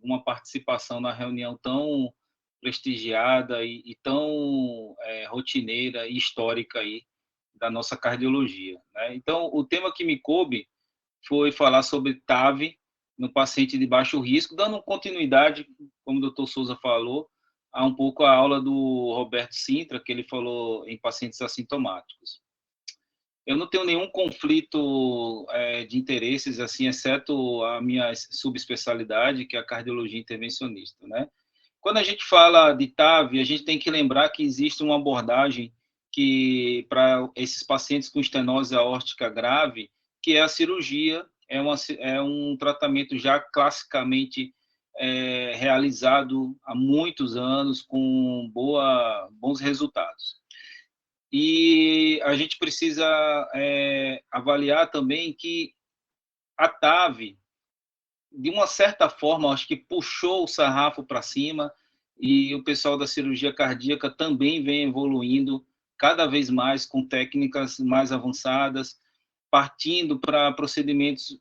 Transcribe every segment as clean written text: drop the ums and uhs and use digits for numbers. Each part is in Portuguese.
uma participação na reunião tão prestigiada e tão rotineira e histórica aí da nossa cardiologia, né? Então, o tema que me coube foi falar sobre TAV no paciente de baixo risco, dando continuidade, como o doutor Souza falou, a um pouco a aula do Roberto Sintra, que ele falou em pacientes assintomáticos. Eu não tenho nenhum conflito de interesses, assim, exceto a minha subespecialidade, que é a cardiologia intervencionista, né? Quando a gente fala de TAV, a gente tem que lembrar que existe uma abordagem que para esses pacientes com estenose aórtica grave, que é a cirurgia, é um tratamento já classicamente realizado há muitos anos com bons resultados. E a gente precisa avaliar também que a TAV, de uma certa forma, acho que puxou o sarrafo para cima, e o pessoal da cirurgia cardíaca também vem evoluindo cada vez mais com técnicas mais avançadas, partindo para procedimentos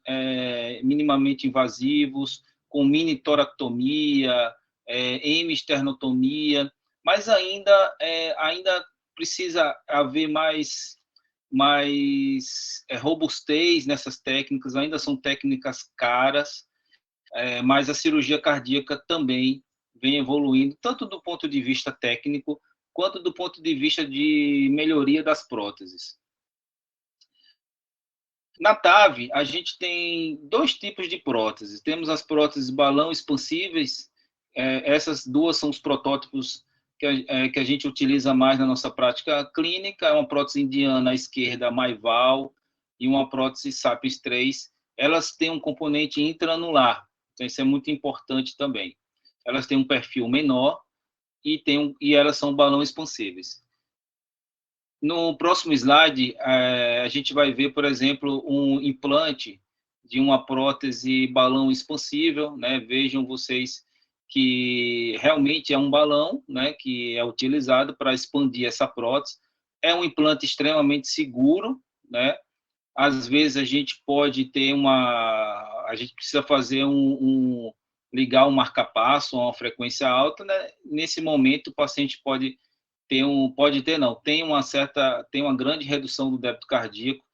minimamente invasivos, com mini toractomia, hemisternotomia, mas ainda precisa haver mais robustez nessas técnicas, ainda são técnicas caras, mas a cirurgia cardíaca também vem evoluindo, tanto do ponto de vista técnico, quanto do ponto de vista de melhoria das próteses. Na TAV, a gente tem dois tipos de próteses. Temos as próteses balão expansíveis, essas duas são os protótipos que a gente utiliza mais na nossa prática clínica, é uma prótese indiana à esquerda, Maival, e uma prótese Sapiens 3. Elas têm um componente intraanular, então isso é muito importante também. Elas têm um perfil menor e elas são balão expansíveis. No próximo slide, a gente vai ver, por exemplo, um implante de uma prótese balão expansível, né? Vejam vocês que realmente é um balão, né, que é utilizado para expandir essa prótese. É um implante extremamente seguro, né? Às vezes a gente pode ter a gente precisa fazer ligar um marca-passo a uma frequência alta, né? Nesse momento o paciente tem uma grande redução do débito cardíaco,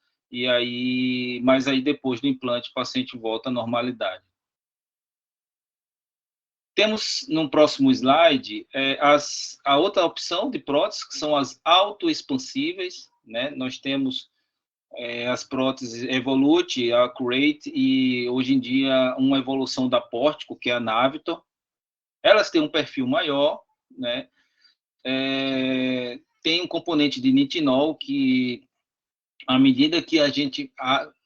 mas aí depois do implante o paciente volta à normalidade. Temos no próximo slide a outra opção de próteses, que são as autoexpansíveis, né? Nós temos as próteses Evolute, a Accurate e hoje em dia uma evolução da Portico, que é a Navitor. Elas têm um perfil maior, né? Tem um componente de nitinol que, à medida que a gente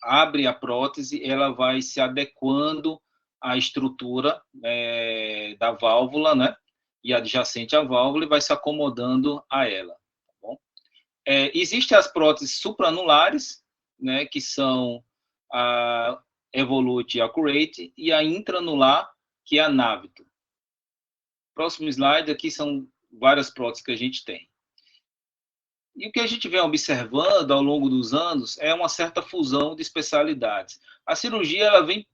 abre a prótese, ela vai se adequando à estrutura da válvula, né? E adjacente à válvula, e vai se acomodando a ela. Tá bom? Existem as próteses supranulares, né? Que são a Evolute e a Accurate, e a intranular, que é a Navitor. Próximo slide, aqui são várias próteses que a gente tem. E o que a gente vem observando ao longo dos anos é uma certa fusão de especialidades. A cirurgia ela vem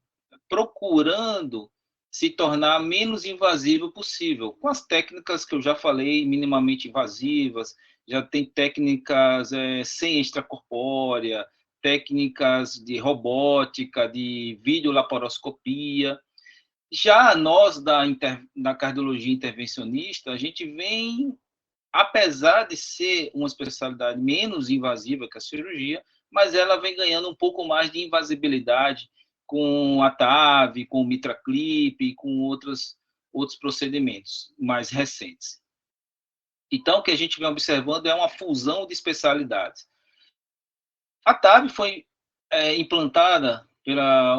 procurando se tornar menos invasiva possível, com as técnicas que eu já falei, minimamente invasivas, já tem técnicas sem extracorpórea, técnicas de robótica, de videolaparoscopia. Já nós, da cardiologia intervencionista, a gente vem, apesar de ser uma especialidade menos invasiva que a cirurgia, mas ela vem ganhando um pouco mais de invasibilidade com a TAV, com o MitraClip e com outros procedimentos mais recentes. Então, o que a gente vem observando é uma fusão de especialidades. A TAV foi implantada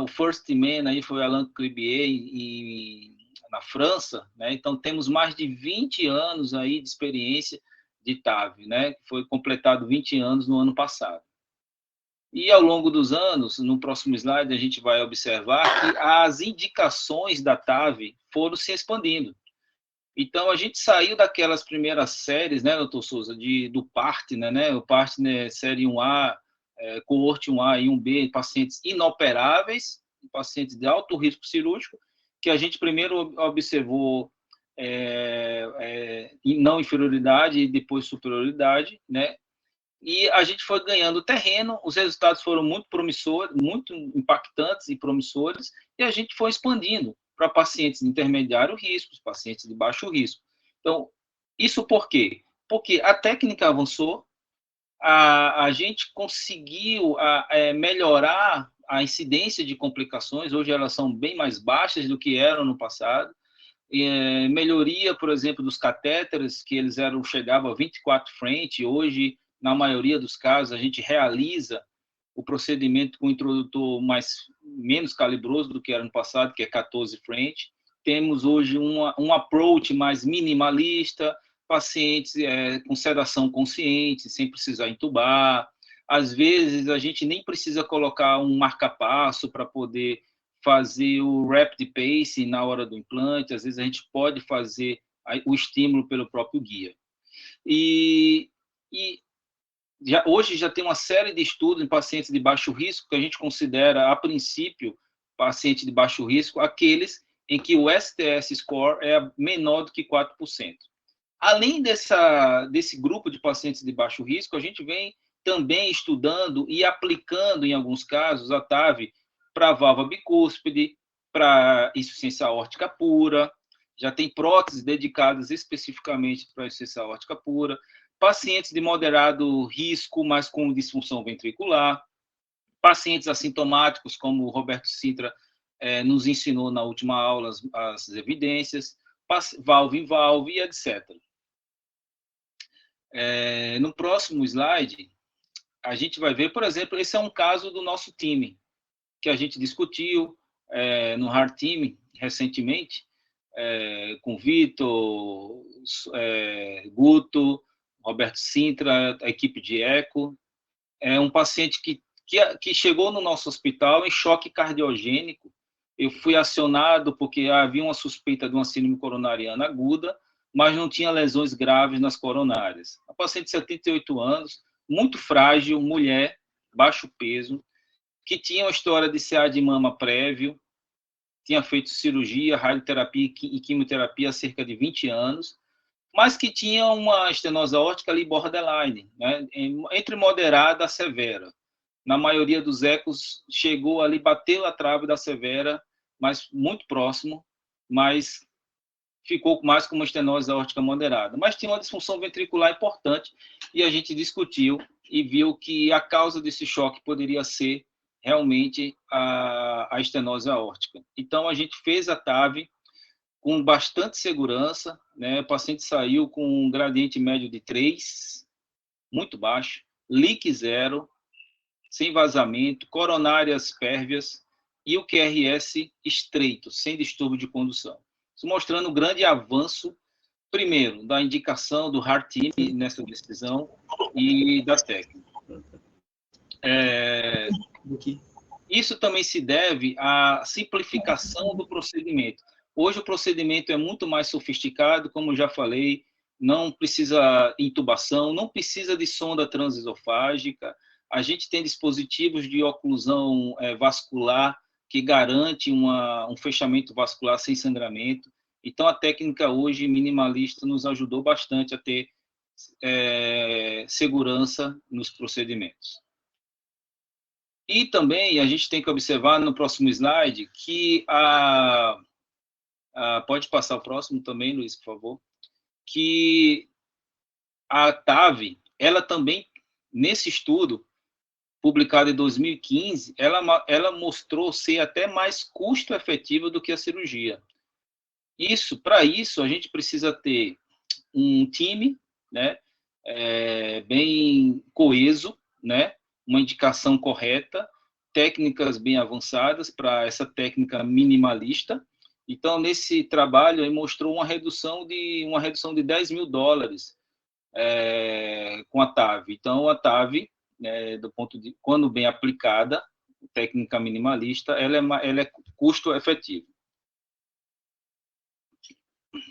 o first man aí foi Alain Cribier na França, né? Então temos mais de 20 anos aí de experiência de TAV, né? Foi completado 20 anos no ano passado. E ao longo dos anos, no próximo slide a gente vai observar que as indicações da TAV foram se expandindo. Então a gente saiu daquelas primeiras séries, né, doutor Souza, do PARTNER, né? O PARTNER série 1A, coorte 1A e 1B, pacientes inoperáveis, pacientes de alto risco cirúrgico, que a gente primeiro observou não inferioridade e depois superioridade, né? E a gente foi ganhando terreno, os resultados foram muito promissores, muito impactantes e promissores, e a gente foi expandindo para pacientes de intermediário risco, pacientes de baixo risco. Então, isso por quê? Porque a técnica avançou, a gente conseguiu melhorar a incidência de complicações, hoje elas são bem mais baixas do que eram no passado, melhoria, por exemplo, dos catéteres, que eles chegavam a 24 French, hoje, na maioria dos casos, a gente realiza o procedimento com o introdutor menos calibroso do que era no passado, que é 14 French. Temos hoje um approach mais minimalista, pacientes com sedação consciente, sem precisar entubar. Às vezes, a gente nem precisa colocar um marca-passo para poder fazer o rapid pacing na hora do implante, às vezes a gente pode fazer o estímulo pelo próprio guia. E hoje já tem uma série de estudos em pacientes de baixo risco, que a gente considera, a princípio, paciente de baixo risco, aqueles em que o STS score é menor do que 4%. Além desse grupo de pacientes de baixo risco, a gente vem também estudando e aplicando, em alguns casos, a TAV para válvula bicúspide, para insuficiência aórtica pura, já tem próteses dedicadas especificamente para insuficiência aórtica pura, pacientes de moderado risco, mas com disfunção ventricular, pacientes assintomáticos, como o Roberto Sintra nos ensinou na última aula as evidências, valve em valve, e etc. No próximo slide, a gente vai ver, por exemplo, esse é um caso do nosso time, que a gente discutiu no Heart Team recentemente, com Vitor, Guto, Roberto Sintra, a equipe de eco. É um paciente que chegou no nosso hospital em choque cardiogênico. Eu fui acionado porque havia uma suspeita de uma síndrome coronariana aguda, mas não tinha lesões graves nas coronárias. A paciente de 78 anos, muito frágil, mulher, baixo peso, que tinha uma história de CA de mama prévio, tinha feito cirurgia, radioterapia e quimioterapia há cerca de 20 anos, mas que tinha uma estenose aórtica ali borderline, né, entre moderada a severa. Na maioria dos ecos, chegou ali, bateu a trave da severa, mas muito próximo, mas ficou mais com uma estenose aórtica moderada. Mas tinha uma disfunção ventricular importante, e a gente discutiu e viu que a causa desse choque poderia ser realmente a estenose aórtica. Então, a gente fez a TAV com bastante segurança, né? O paciente saiu com um gradiente médio de 3, muito baixo, leak 0, sem vazamento, coronárias pérvias e o QRS estreito, sem distúrbio de condução. Isso mostrando um grande avanço, primeiro, da indicação do Heart Team nessa decisão e da técnica. Isso também se deve à simplificação do procedimento. Hoje o procedimento é muito mais sofisticado, como já falei, não precisa intubação, não precisa de sonda transesofágica, a gente tem dispositivos de oclusão vascular que garante um fechamento vascular sem sangramento. Então, a técnica hoje minimalista nos ajudou bastante a ter segurança nos procedimentos. E também a gente tem que observar no próximo slide que pode passar o próximo também, Luiz, por favor, que a TAV, ela também, nesse estudo, publicado em 2015, ela mostrou ser até mais custo-efetiva do que a cirurgia. Para isso, a gente precisa ter um time, né, bem coeso, né, uma indicação correta, técnicas bem avançadas para essa técnica minimalista. Então, nesse trabalho, ele mostrou uma redução de $10 mil com a TAV. Então, a TAV, quando bem aplicada, técnica minimalista, ela é custo-efetiva.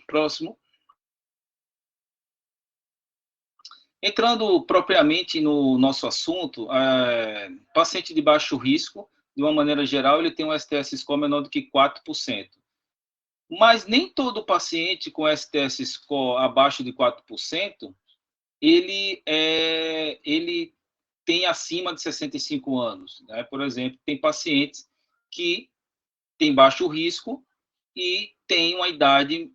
Próximo. Entrando propriamente no nosso assunto, paciente de baixo risco, de uma maneira geral, ele tem um STS score menor do que 4%. Mas nem todo paciente com STS score abaixo de 4%, ele tem acima de 65 anos. Né? Por exemplo, tem pacientes que têm baixo risco e têm uma idade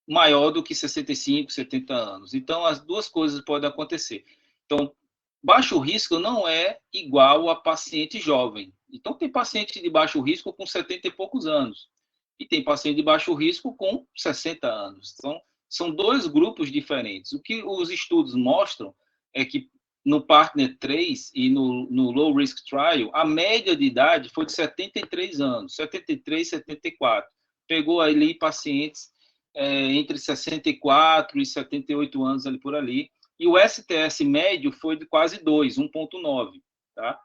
maior do que 65, 70 anos. Então, as duas coisas podem acontecer. Então, baixo risco não é igual a paciente jovem. Então, tem paciente de baixo risco com 70 e poucos anos. E tem paciente de baixo risco com 60 anos. Então, são dois grupos diferentes. O que os estudos mostram é que no Partner 3 e no Low Risk Trial, a média de idade foi de 73 anos, 73, 74. Pegou ali pacientes entre 64 e 78 anos ali por ali, e o STS médio foi de quase 2, 1,9, tá?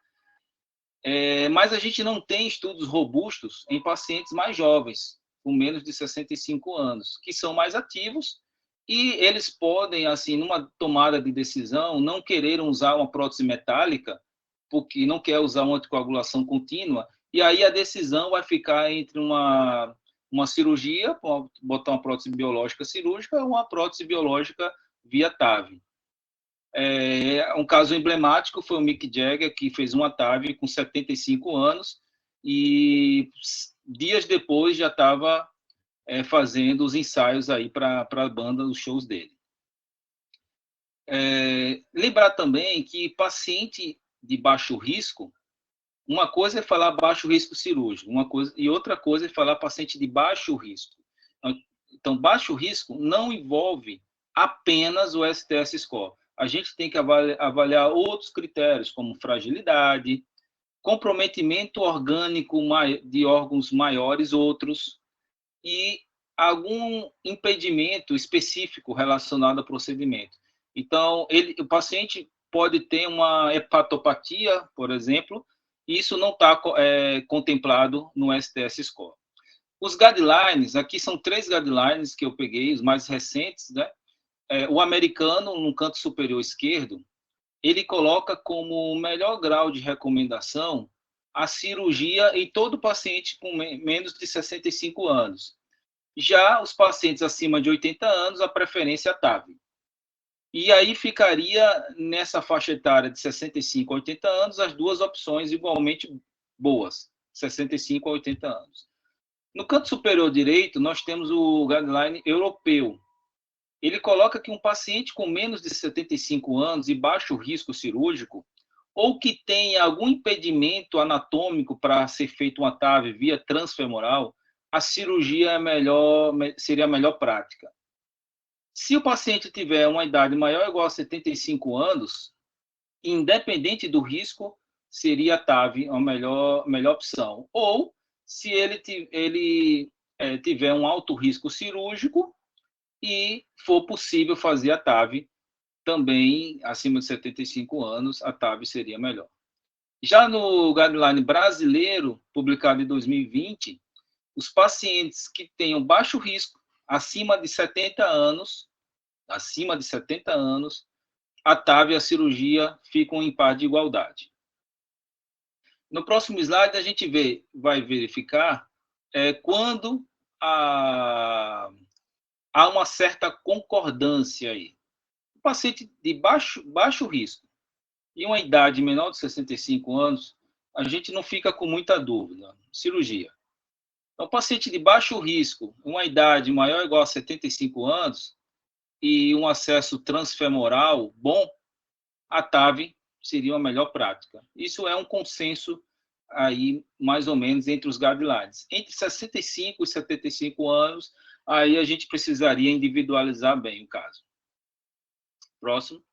Mas a gente não tem estudos robustos em pacientes mais jovens, com menos de 65 anos, que são mais ativos, e eles podem, assim, numa tomada de decisão, não querer usar uma prótese metálica, porque não quer usar uma anticoagulação contínua, e aí a decisão vai ficar entre uma cirurgia, botar uma prótese biológica cirúrgica ou uma prótese biológica via TAV. Um caso emblemático foi o Mick Jagger, que fez uma TAV com 75 anos e dias depois já estava fazendo os ensaios aí para a banda, os shows dele. Lembrar também que paciente de baixo risco, uma coisa é falar baixo risco cirúrgico, e outra coisa é falar paciente de baixo risco. Então, baixo risco não envolve apenas o STS score. A gente tem que avaliar outros critérios, como fragilidade, comprometimento orgânico de órgãos maiores, outros, e algum impedimento específico relacionado ao procedimento. Então, o paciente pode ter uma hepatopatia, por exemplo, e isso não está contemplado no STS score. Os guidelines, aqui são 3 guidelines que eu peguei, os mais recentes, né? O americano, no canto superior esquerdo, ele coloca como melhor grau de recomendação a cirurgia em todo paciente com menos de 65 anos. Já os pacientes acima de 80 anos, a preferência é a TAV. E aí ficaria nessa faixa etária de 65 a 80 anos as duas opções igualmente boas, 65 a 80 anos. No canto superior direito, nós temos o guideline europeu. Ele coloca que um paciente com menos de 75 anos e baixo risco cirúrgico, ou que tenha algum impedimento anatômico para ser feito uma TAV via transfemoral, a cirurgia seria a melhor prática. Se o paciente tiver uma idade maior ou igual a 75 anos, independente do risco, seria a TAV a melhor opção. Ou, se ele tiver um alto risco cirúrgico e for possível fazer a TAV também acima de 75 anos, a TAV seria melhor. Já no guideline brasileiro, publicado em 2020, os pacientes que tenham baixo risco, acima de 70 anos, a TAV e a cirurgia ficam em par de igualdade. No próximo slide, a gente vai verificar quando há uma certa concordância aí. O paciente de baixo risco e uma idade menor de 65 anos, a gente não fica com muita dúvida. Cirurgia. Então, o paciente de baixo risco, uma idade maior ou igual a 75 anos e um acesso transfemoral bom, a TAV seria a melhor prática. Isso é um consenso aí, mais ou menos, entre os guidelines. Entre 65 e 75 anos, aí a gente precisaria individualizar bem o caso. Próximo.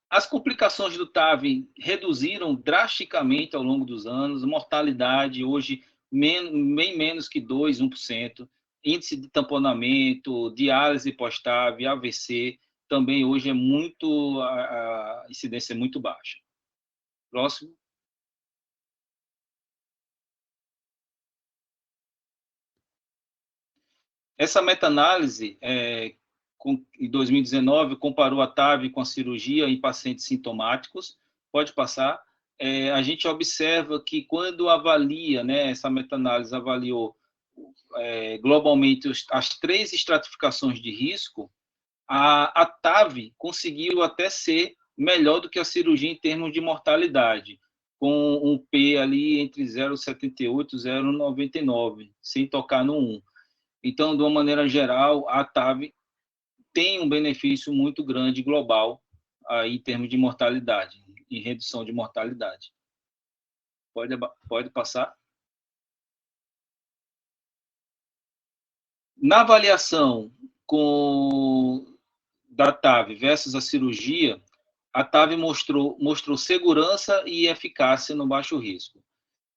As complicações do TAV reduziram drasticamente ao longo dos anos, mortalidade hoje bem menos que 2%, 1%, índice de tamponamento, diálise pós-TAV, AVC, também hoje a incidência é muito baixa. Próximo. Essa meta-análise, em 2019, comparou a TAV com a cirurgia em pacientes sintomáticos. Pode passar. a gente observa que quando avalia, né, essa meta-análise avaliou globalmente as 3 estratificações de risco, a TAV conseguiu até ser melhor do que a cirurgia em termos de mortalidade, com um P ali entre 0,78 e 0,99, sem tocar no 1. Então, de uma maneira geral, a TAV tem um benefício muito grande global aí, em termos de mortalidade, em redução de mortalidade. Pode passar. Na avaliação da TAV versus a cirurgia, a TAV mostrou segurança e eficácia no baixo risco.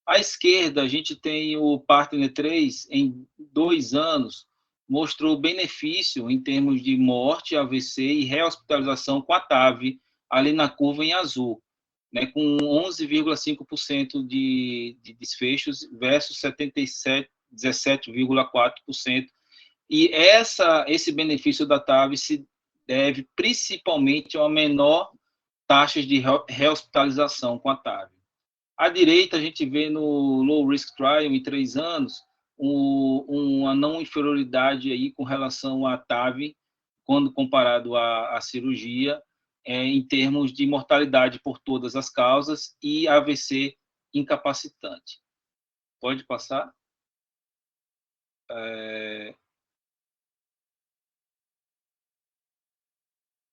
À esquerda, a gente tem o Partner 3, em 2 anos, mostrou benefício em termos de morte, AVC e rehospitalização com a TAV, ali na curva em azul, né, com 11,5% de desfechos versus 17,4%. E esse benefício da TAV se deve principalmente a uma menor taxa de rehospitalização com a TAV. À direita, a gente vê no Low Risk Trial, em 3 anos, uma não inferioridade aí com relação à TAV, quando comparado à cirurgia, em termos de mortalidade por todas as causas e AVC incapacitante. Pode passar?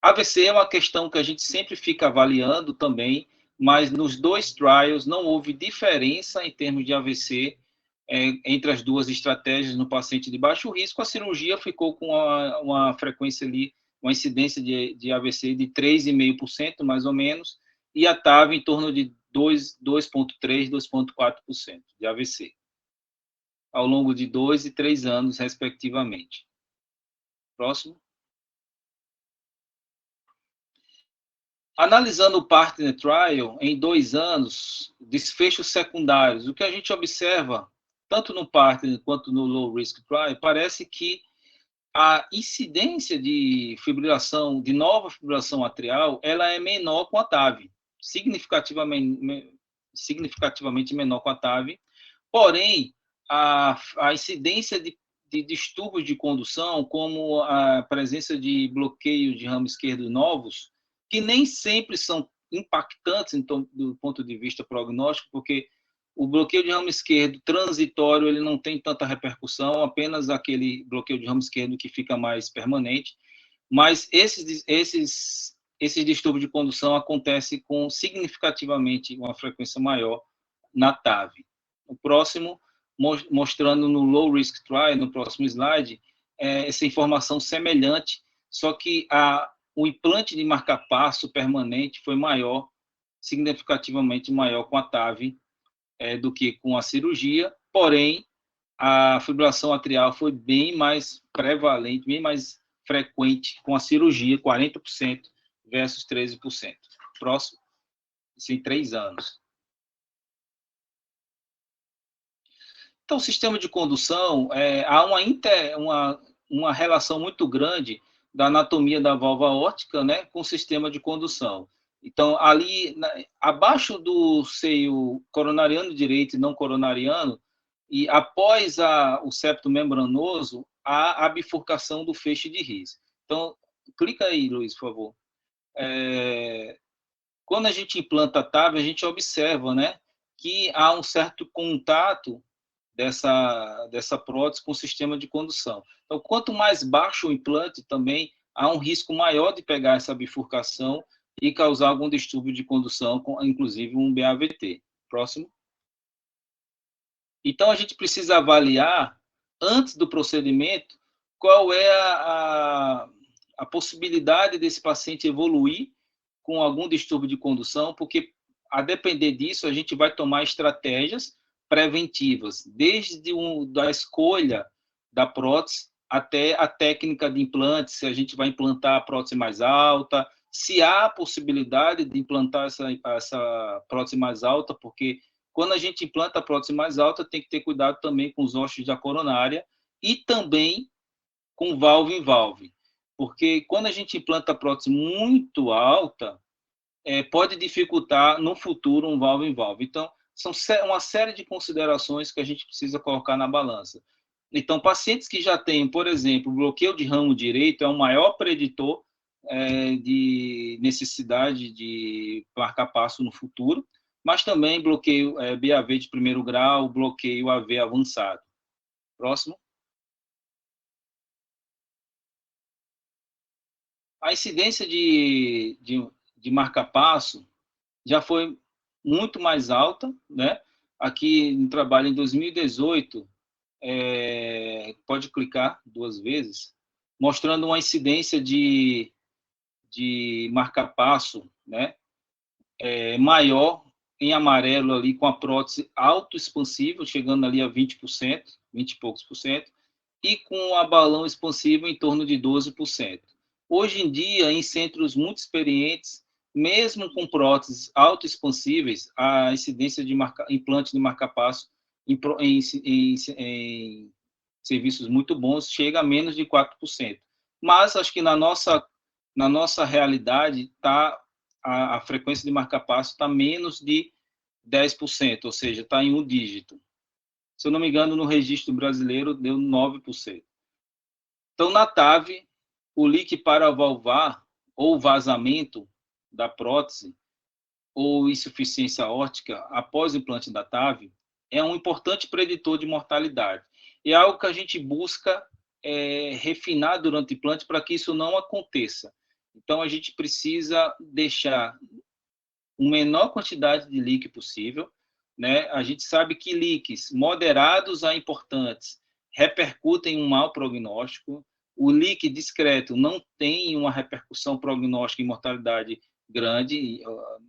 AVC é uma questão que a gente sempre fica avaliando também, mas nos 2 trials não houve diferença em termos de AVC entre as 2 estratégias no paciente de baixo risco. A cirurgia ficou com uma frequência ali, uma incidência de AVC de 3,5%, mais ou menos, e a TAV em torno de 2,3%, 2,4% de AVC, ao longo de 2 e 3 anos, respectivamente. Próximo. Analisando o Partner Trial, em 2 anos, desfechos secundários, o que a gente observa, tanto no Partner quanto no Low Risk Trial, parece que a incidência de fibrilação, de nova fibrilação atrial, ela é menor com a TAV, significativamente menor com a TAV, porém, a incidência de distúrbios de condução, como a presença de bloqueio de ramo esquerdo novos, que nem sempre são impactantes então, do ponto de vista prognóstico, porque o bloqueio de ramo esquerdo transitório ele não tem tanta repercussão, apenas aquele bloqueio de ramo esquerdo que fica mais permanente, mas esses distúrbios de condução acontecem com significativamente uma frequência maior na TAV. O próximo, mostrando no Low Risk Trial, no próximo slide, essa informação semelhante, só que o implante de marca-passo permanente foi maior, significativamente maior com a TAV do que com a cirurgia, porém, a fibrilação atrial foi bem mais prevalente, bem mais frequente com a cirurgia, 40% versus 13%. Próximo, isso em 3 anos. Então, o sistema de condução, há uma relação muito grande da anatomia da válvula aórtica, né, com o sistema de condução. Então, ali, abaixo do seio coronariano direito e não coronariano, e após o septo membranoso, há a bifurcação do feixe de His. Então, clica aí, Luiz, por favor. Quando a gente implanta a TAV, a gente observa, né, que há um certo contato dessa prótese com o sistema de condução. Então, quanto mais baixo o implante, também há um risco maior de pegar essa bifurcação e causar algum distúrbio de condução, inclusive um BAVT. Próximo. Então, a gente precisa avaliar, antes do procedimento, qual é a possibilidade desse paciente evoluir com algum distúrbio de condução, porque, a depender disso, a gente vai tomar estratégias preventivas, desde da escolha da prótese até a técnica de implante, se a gente vai implantar a prótese mais alta, se há possibilidade de implantar essa prótese mais alta, porque quando a gente implanta a prótese mais alta, tem que ter cuidado também com os ossos da coronária e também com valve em valve, porque quando a gente implanta a prótese muito alta, pode dificultar no futuro um valve em valve. Então, são uma série de considerações que a gente precisa colocar na balança. Então, pacientes que já têm, por exemplo, bloqueio de ramo direito é o maior preditor de necessidade de marca-passo no futuro, mas também bloqueio BAV de primeiro grau, bloqueio AV avançado. Próximo. A incidência de marca-passo já foi muito mais alta, né? Aqui no trabalho em 2018, pode clicar 2 vezes, mostrando uma incidência de marca-passo, né? Maior em amarelo ali com a prótese autoexpansível, chegando ali a 20%, 20 e poucos por cento, e com a balão expansivo em torno de 12%. Hoje em dia, em centros muito experientes, mesmo com próteses autoexpansíveis, a incidência de implante de marca-passo em serviços muito bons chega a menos de 4%. Mas acho que na nossa realidade a frequência de marca-passo está menos de 10%, ou seja, está em um dígito. Se eu não me engano, no registro brasileiro deu 9%. Então, na TAV, o leak paravalvar ou vazamento da prótese ou insuficiência órtica após o implante da TAV é um importante preditor de mortalidade. É algo que a gente busca refinar durante o implante para que isso não aconteça. Então, a gente precisa deixar uma menor quantidade de leak possível, né? A gente sabe que leaks moderados a importantes repercutem em um mau prognóstico. O leak discreto não tem uma repercussão prognóstica em mortalidade grande,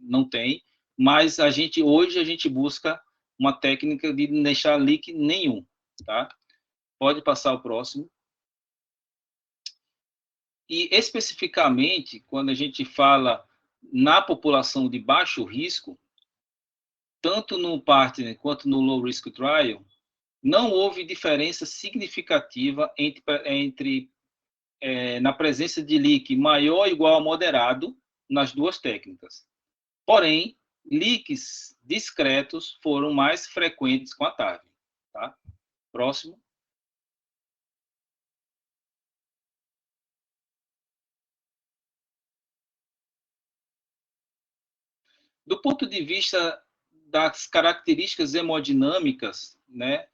não tem, mas hoje a gente busca uma técnica de não deixar leak nenhum, tá? Pode passar o próximo. E especificamente, quando a gente fala na população de baixo risco, tanto no Partner quanto no Low Risk Trial, não houve diferença significativa na presença de leak maior ou igual a moderado nas duas técnicas. Porém, leaks discretos foram mais frequentes com a TAV. Tá? Próximo. Do ponto de vista das características hemodinâmicas, né,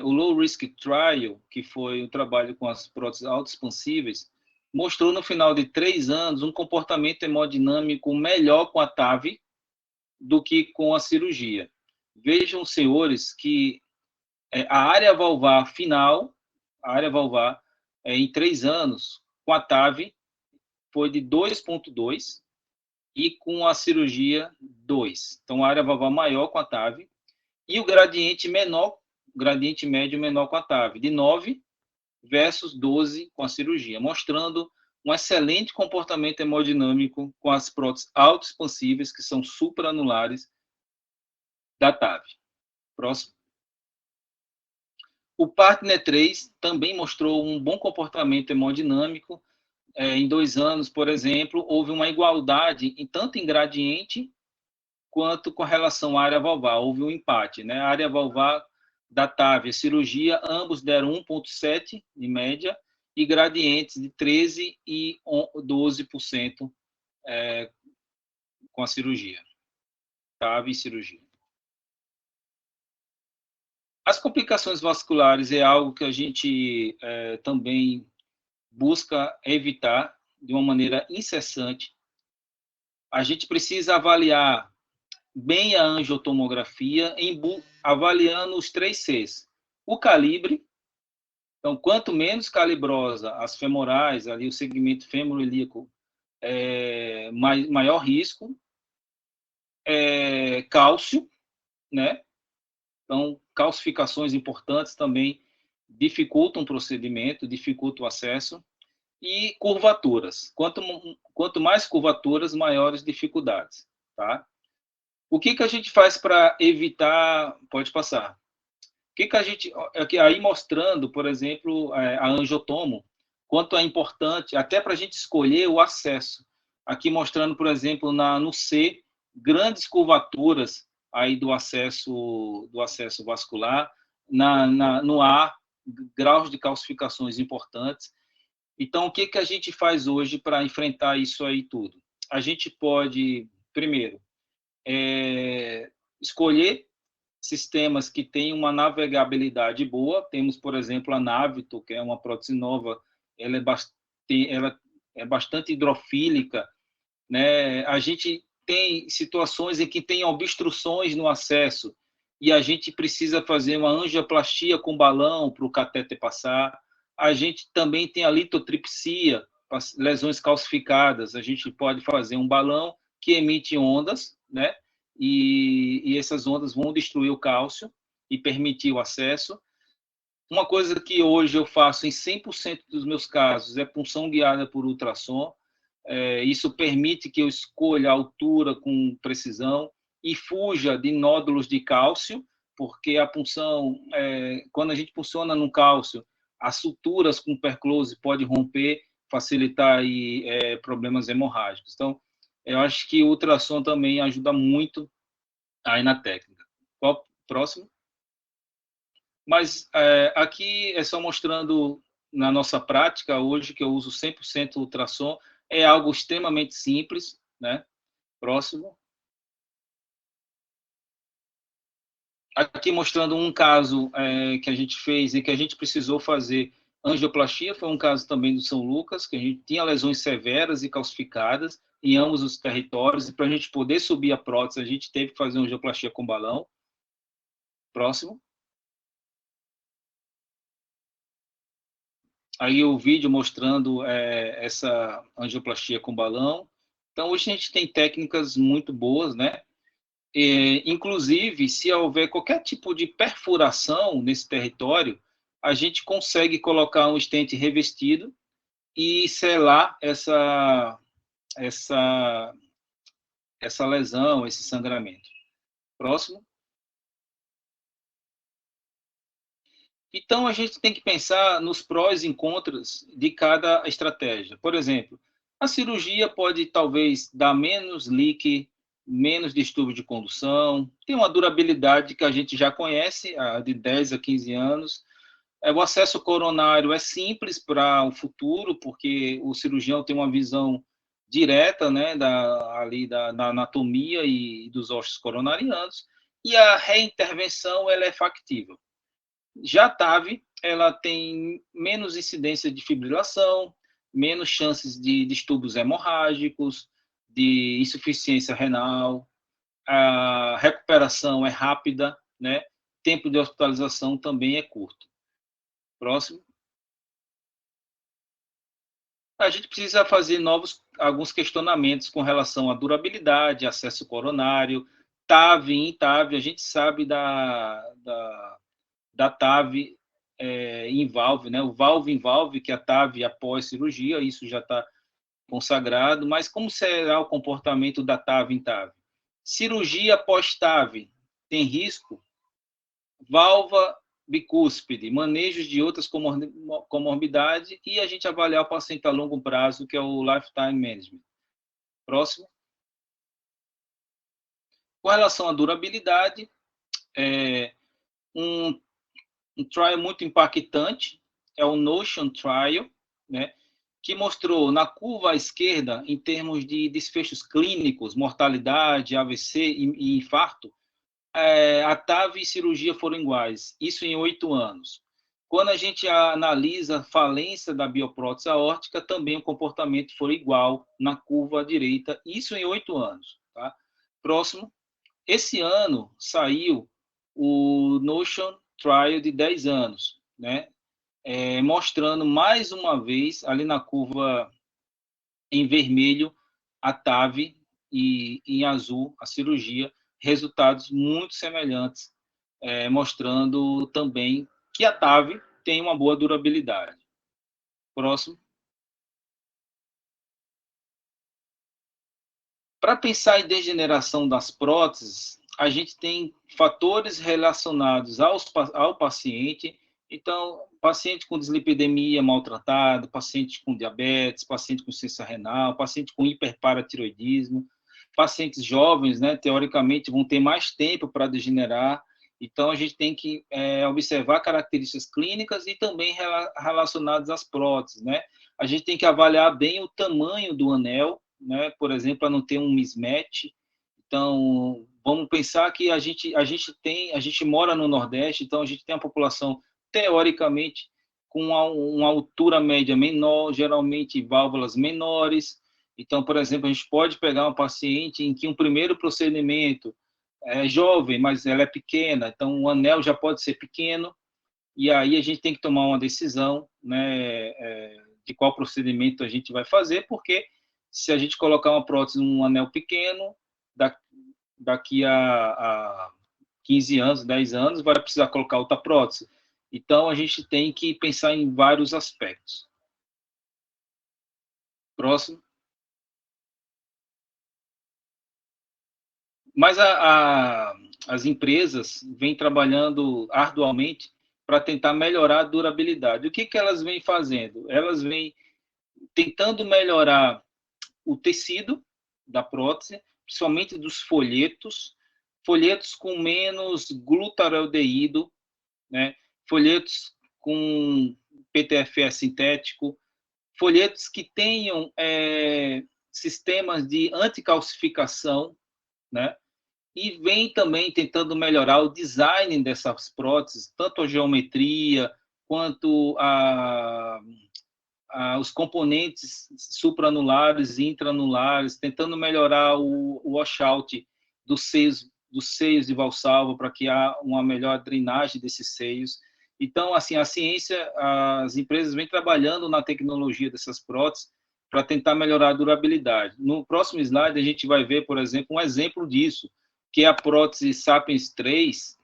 o Low Risk Trial, que foi o trabalho com as próteses autoexpansíveis, mostrou no final de 3 anos um comportamento hemodinâmico melhor com a TAV do que com a cirurgia. Vejam, senhores, que a área valvar final, em 3 anos, com a TAV, foi de 2,2 e com a cirurgia 2. Então, a área valvar maior com a TAV e o gradiente médio menor com a TAV, de 9 versus 12 com a cirurgia, mostrando um excelente comportamento hemodinâmico com as próteses autoexpansíveis, que são supranulares da TAV. Próximo. O Partner 3 também mostrou um bom comportamento hemodinâmico. Em 2 anos, por exemplo, houve uma igualdade tanto em gradiente quanto com relação à área valvar. Houve um empate, né? A área valvar da TAV e a cirurgia, ambos deram 1,7 em média, e gradientes de 13% e 12% com a cirurgia. TAV e cirurgia. As complicações vasculares é algo que a gente também busca evitar de uma maneira incessante. A gente precisa avaliar bem a angiotomografia, avaliando os 3 Cs. O calibre, então, quanto menos calibrosa as femorais, ali o segmento fêmuro-ilíaco, maior risco. Cálcio, né? Então, calcificações importantes também dificultam o procedimento, dificultam o acesso. E curvaturas. Quanto mais curvaturas, maiores dificuldades. Tá? O que a gente faz para evitar... Pode passar. O que a gente... Aí mostrando, por exemplo, a angiotomo, quanto é importante, até para a gente escolher o acesso. Aqui mostrando, por exemplo, no C, grandes curvaturas aí do acesso vascular, no A, graus de calcificações importantes. Então, o que, que a gente faz hoje para enfrentar isso aí tudo? A gente pode, primeiro, escolher sistemas que têm uma navegabilidade boa. Temos, por exemplo, a Navito, que é uma prótese nova, ela é bastante hidrofílica, né? A gente tem situações em que tem obstruções no acesso e a gente precisa fazer uma angioplastia com balão para o catéter passar. A gente também tem a litotripsia, lesões calcificadas. A gente pode fazer um balão que emite ondas, né? E essas ondas vão destruir o cálcio e permitir o acesso. Uma coisa que hoje eu faço em 100% dos meus casos é punção guiada por ultrassom. Isso permite que eu escolha a altura com precisão e fuja de nódulos de cálcio, porque a punção, quando a gente punciona no cálcio, as suturas com perclose pode romper, facilitar aí, problemas hemorrágicos. Então, eu acho que o ultrassom também ajuda muito aí na técnica. Qual próximo? Mas aqui é só mostrando na nossa prática hoje que eu uso 100% ultrassom, é algo extremamente simples, né? Próximo. Aqui mostrando um caso que a gente fez e que a gente precisou fazer angioplastia, foi um caso também do São Lucas, que a gente tinha lesões severas e calcificadas em ambos os territórios, e para a gente poder subir a prótese, a gente teve que fazer angioplastia com balão. Próximo. Aí o vídeo mostrando essa angioplastia com balão. Então, hoje a gente tem técnicas muito boas, né? Inclusive, se houver qualquer tipo de perfuração nesse território, a gente consegue colocar um stent revestido e selar essa, essa lesão, esse sangramento. Próximo. Então, a gente tem que pensar nos prós e contras de cada estratégia. Por exemplo, a cirurgia pode talvez dar menos leak, menos distúrbio de condução, tem uma durabilidade que a gente já conhece, de 10 a 15 anos. O acesso coronário é simples para o futuro, porque o cirurgião tem uma visão direta, né, da anatomia e dos ossos coronarianos, e a reintervenção ela é factível. Já a TAV, ela tem menos incidência de fibrilação, menos chances de distúrbios hemorrágicos, de insuficiência renal, a recuperação é rápida, né? Tempo de hospitalização também é curto. Próximo. A gente precisa fazer alguns questionamentos com relação à durabilidade, acesso coronário, TAV e INTAV. A gente sabe da TAV em valve, né? O valve em valve, que é a TAV após cirurgia, isso já está consagrado, mas como será o comportamento da TAV em TAV? Cirurgia pós-TAV tem risco? Válvula bicúspide, manejos de outras comorbidades e a gente avaliar o paciente a longo prazo, que é o lifetime management. Próximo. Com relação à durabilidade, um trial muito impactante é o Notion Trial, né, que mostrou na curva à esquerda, em termos de desfechos clínicos, mortalidade, AVC e infarto, a TAV e cirurgia foram iguais, isso em 8 anos. Quando a gente analisa a falência da bioprótese aórtica, também o comportamento foi igual na curva à direita, isso em 8 anos. Tá? Próximo. Esse ano saiu o Notion Trial de 10 anos, né? Mostrando mais uma vez, ali na curva em vermelho, a TAV e em azul, a cirurgia, resultados muito semelhantes, mostrando também que a TAV tem uma boa durabilidade. Próximo. Para pensar em degeneração das próteses, a gente tem fatores relacionados ao paciente Então, paciente com dislipidemia maltratado, paciente com diabetes, paciente com insuficiência renal, paciente com hiperparatiroidismo, pacientes jovens, né, teoricamente, vão ter mais tempo para degenerar. Então, a gente tem que observar características clínicas e também relacionadas às próteses, né? A gente tem que avaliar bem o tamanho do anel, né? Por exemplo, para não ter um mismatch. Então, vamos pensar que a gente mora no Nordeste, então a gente tem uma população teoricamente com uma altura média menor, geralmente válvulas menores. Então, por exemplo, a gente pode pegar um paciente em que um primeiro procedimento é jovem, mas ela é pequena, então o anel já pode ser pequeno, e aí a gente tem que tomar uma decisão, né, de qual procedimento a gente vai fazer, porque se a gente colocar uma prótese num anel pequeno, daqui a 15 anos, 10 anos, vai precisar colocar outra prótese. Então, a gente tem que pensar em vários aspectos. Próximo. Mas as empresas vêm trabalhando arduamente para tentar melhorar a durabilidade. O que elas vêm fazendo? Elas vêm tentando melhorar o tecido da prótese, principalmente dos folhetos com menos glutaraldeído, né? Folhetos com PTFE sintético, folhetos que tenham sistemas de anticalcificação, né? E vem também tentando melhorar o design dessas próteses, tanto a geometria quanto os componentes supranulares e intranulares, tentando melhorar o washout dos seios de Valsalva para que há uma melhor drenagem desses seios. Então, assim, a ciência, as empresas vêm trabalhando na tecnologia dessas próteses para tentar melhorar a durabilidade. No próximo slide, a gente vai ver, por exemplo, um exemplo disso, que é a prótese Sapiens 3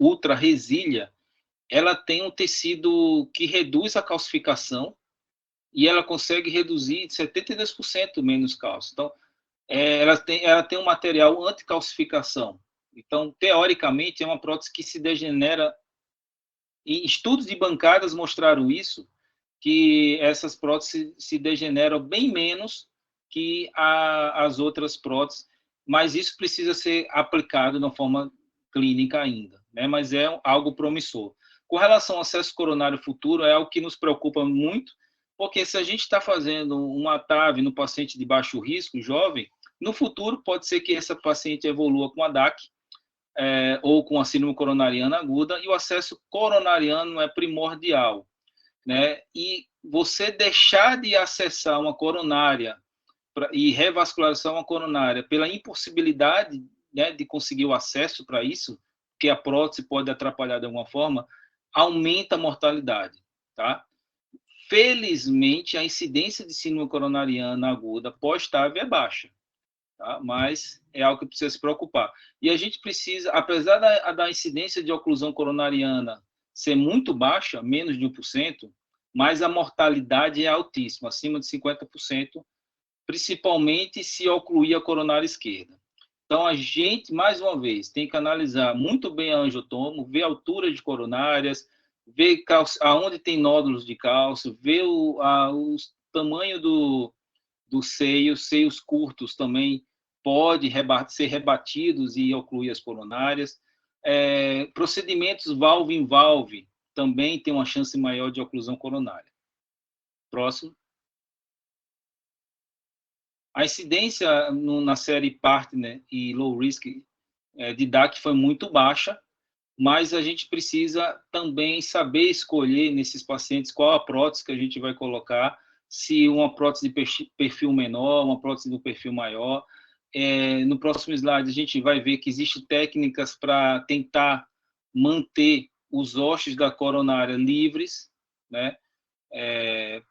Ultra Resilia. Ela tem um tecido que reduz a calcificação e ela consegue reduzir 72% menos cálcio. Então, ela tem um material anticalcificação. Então, teoricamente, é uma prótese que se degenera. E estudos de bancadas mostraram isso, que essas próteses se degeneram bem menos que as outras próteses, mas isso precisa ser aplicado de uma forma clínica ainda, né? Mas é algo promissor. Com relação ao acesso coronário futuro, é algo que nos preocupa muito, porque se a gente está fazendo uma TAV no paciente de baixo risco, jovem, no futuro pode ser que essa paciente evolua com a DAC, ou com a síndrome coronariana aguda, e o acesso coronariano é primordial, né? E você deixar de acessar uma coronária e revascularização uma coronária pela impossibilidade, né, de conseguir o acesso para isso, que a prótese pode atrapalhar de alguma forma, aumenta a mortalidade, tá? Felizmente, a incidência de síndrome coronariana aguda pós-TAV é baixa, tá? Mas é algo que precisa se preocupar. E a gente precisa, apesar da incidência de oclusão coronariana ser muito baixa, menos de 1%, mas a mortalidade é altíssima, acima de 50%, principalmente se ocluir a coronária esquerda. Então, a gente, mais uma vez, tem que analisar muito bem a angiotomo, ver a altura de coronárias, ver aonde tem nódulos de cálcio, ver o tamanho dos seios curtos também pode ser rebatidos e ocluir as coronárias. Procedimentos valve em valve também tem uma chance maior de oclusão coronária. Próximo. A incidência na série Partner e Low Risk de DAC foi muito baixa, mas a gente precisa também saber escolher nesses pacientes qual a prótese que a gente vai colocar, se uma prótese de perfil menor, uma prótese de perfil maior. No próximo slide, a gente vai ver que existem técnicas para tentar manter os ossos da coronária livres, né?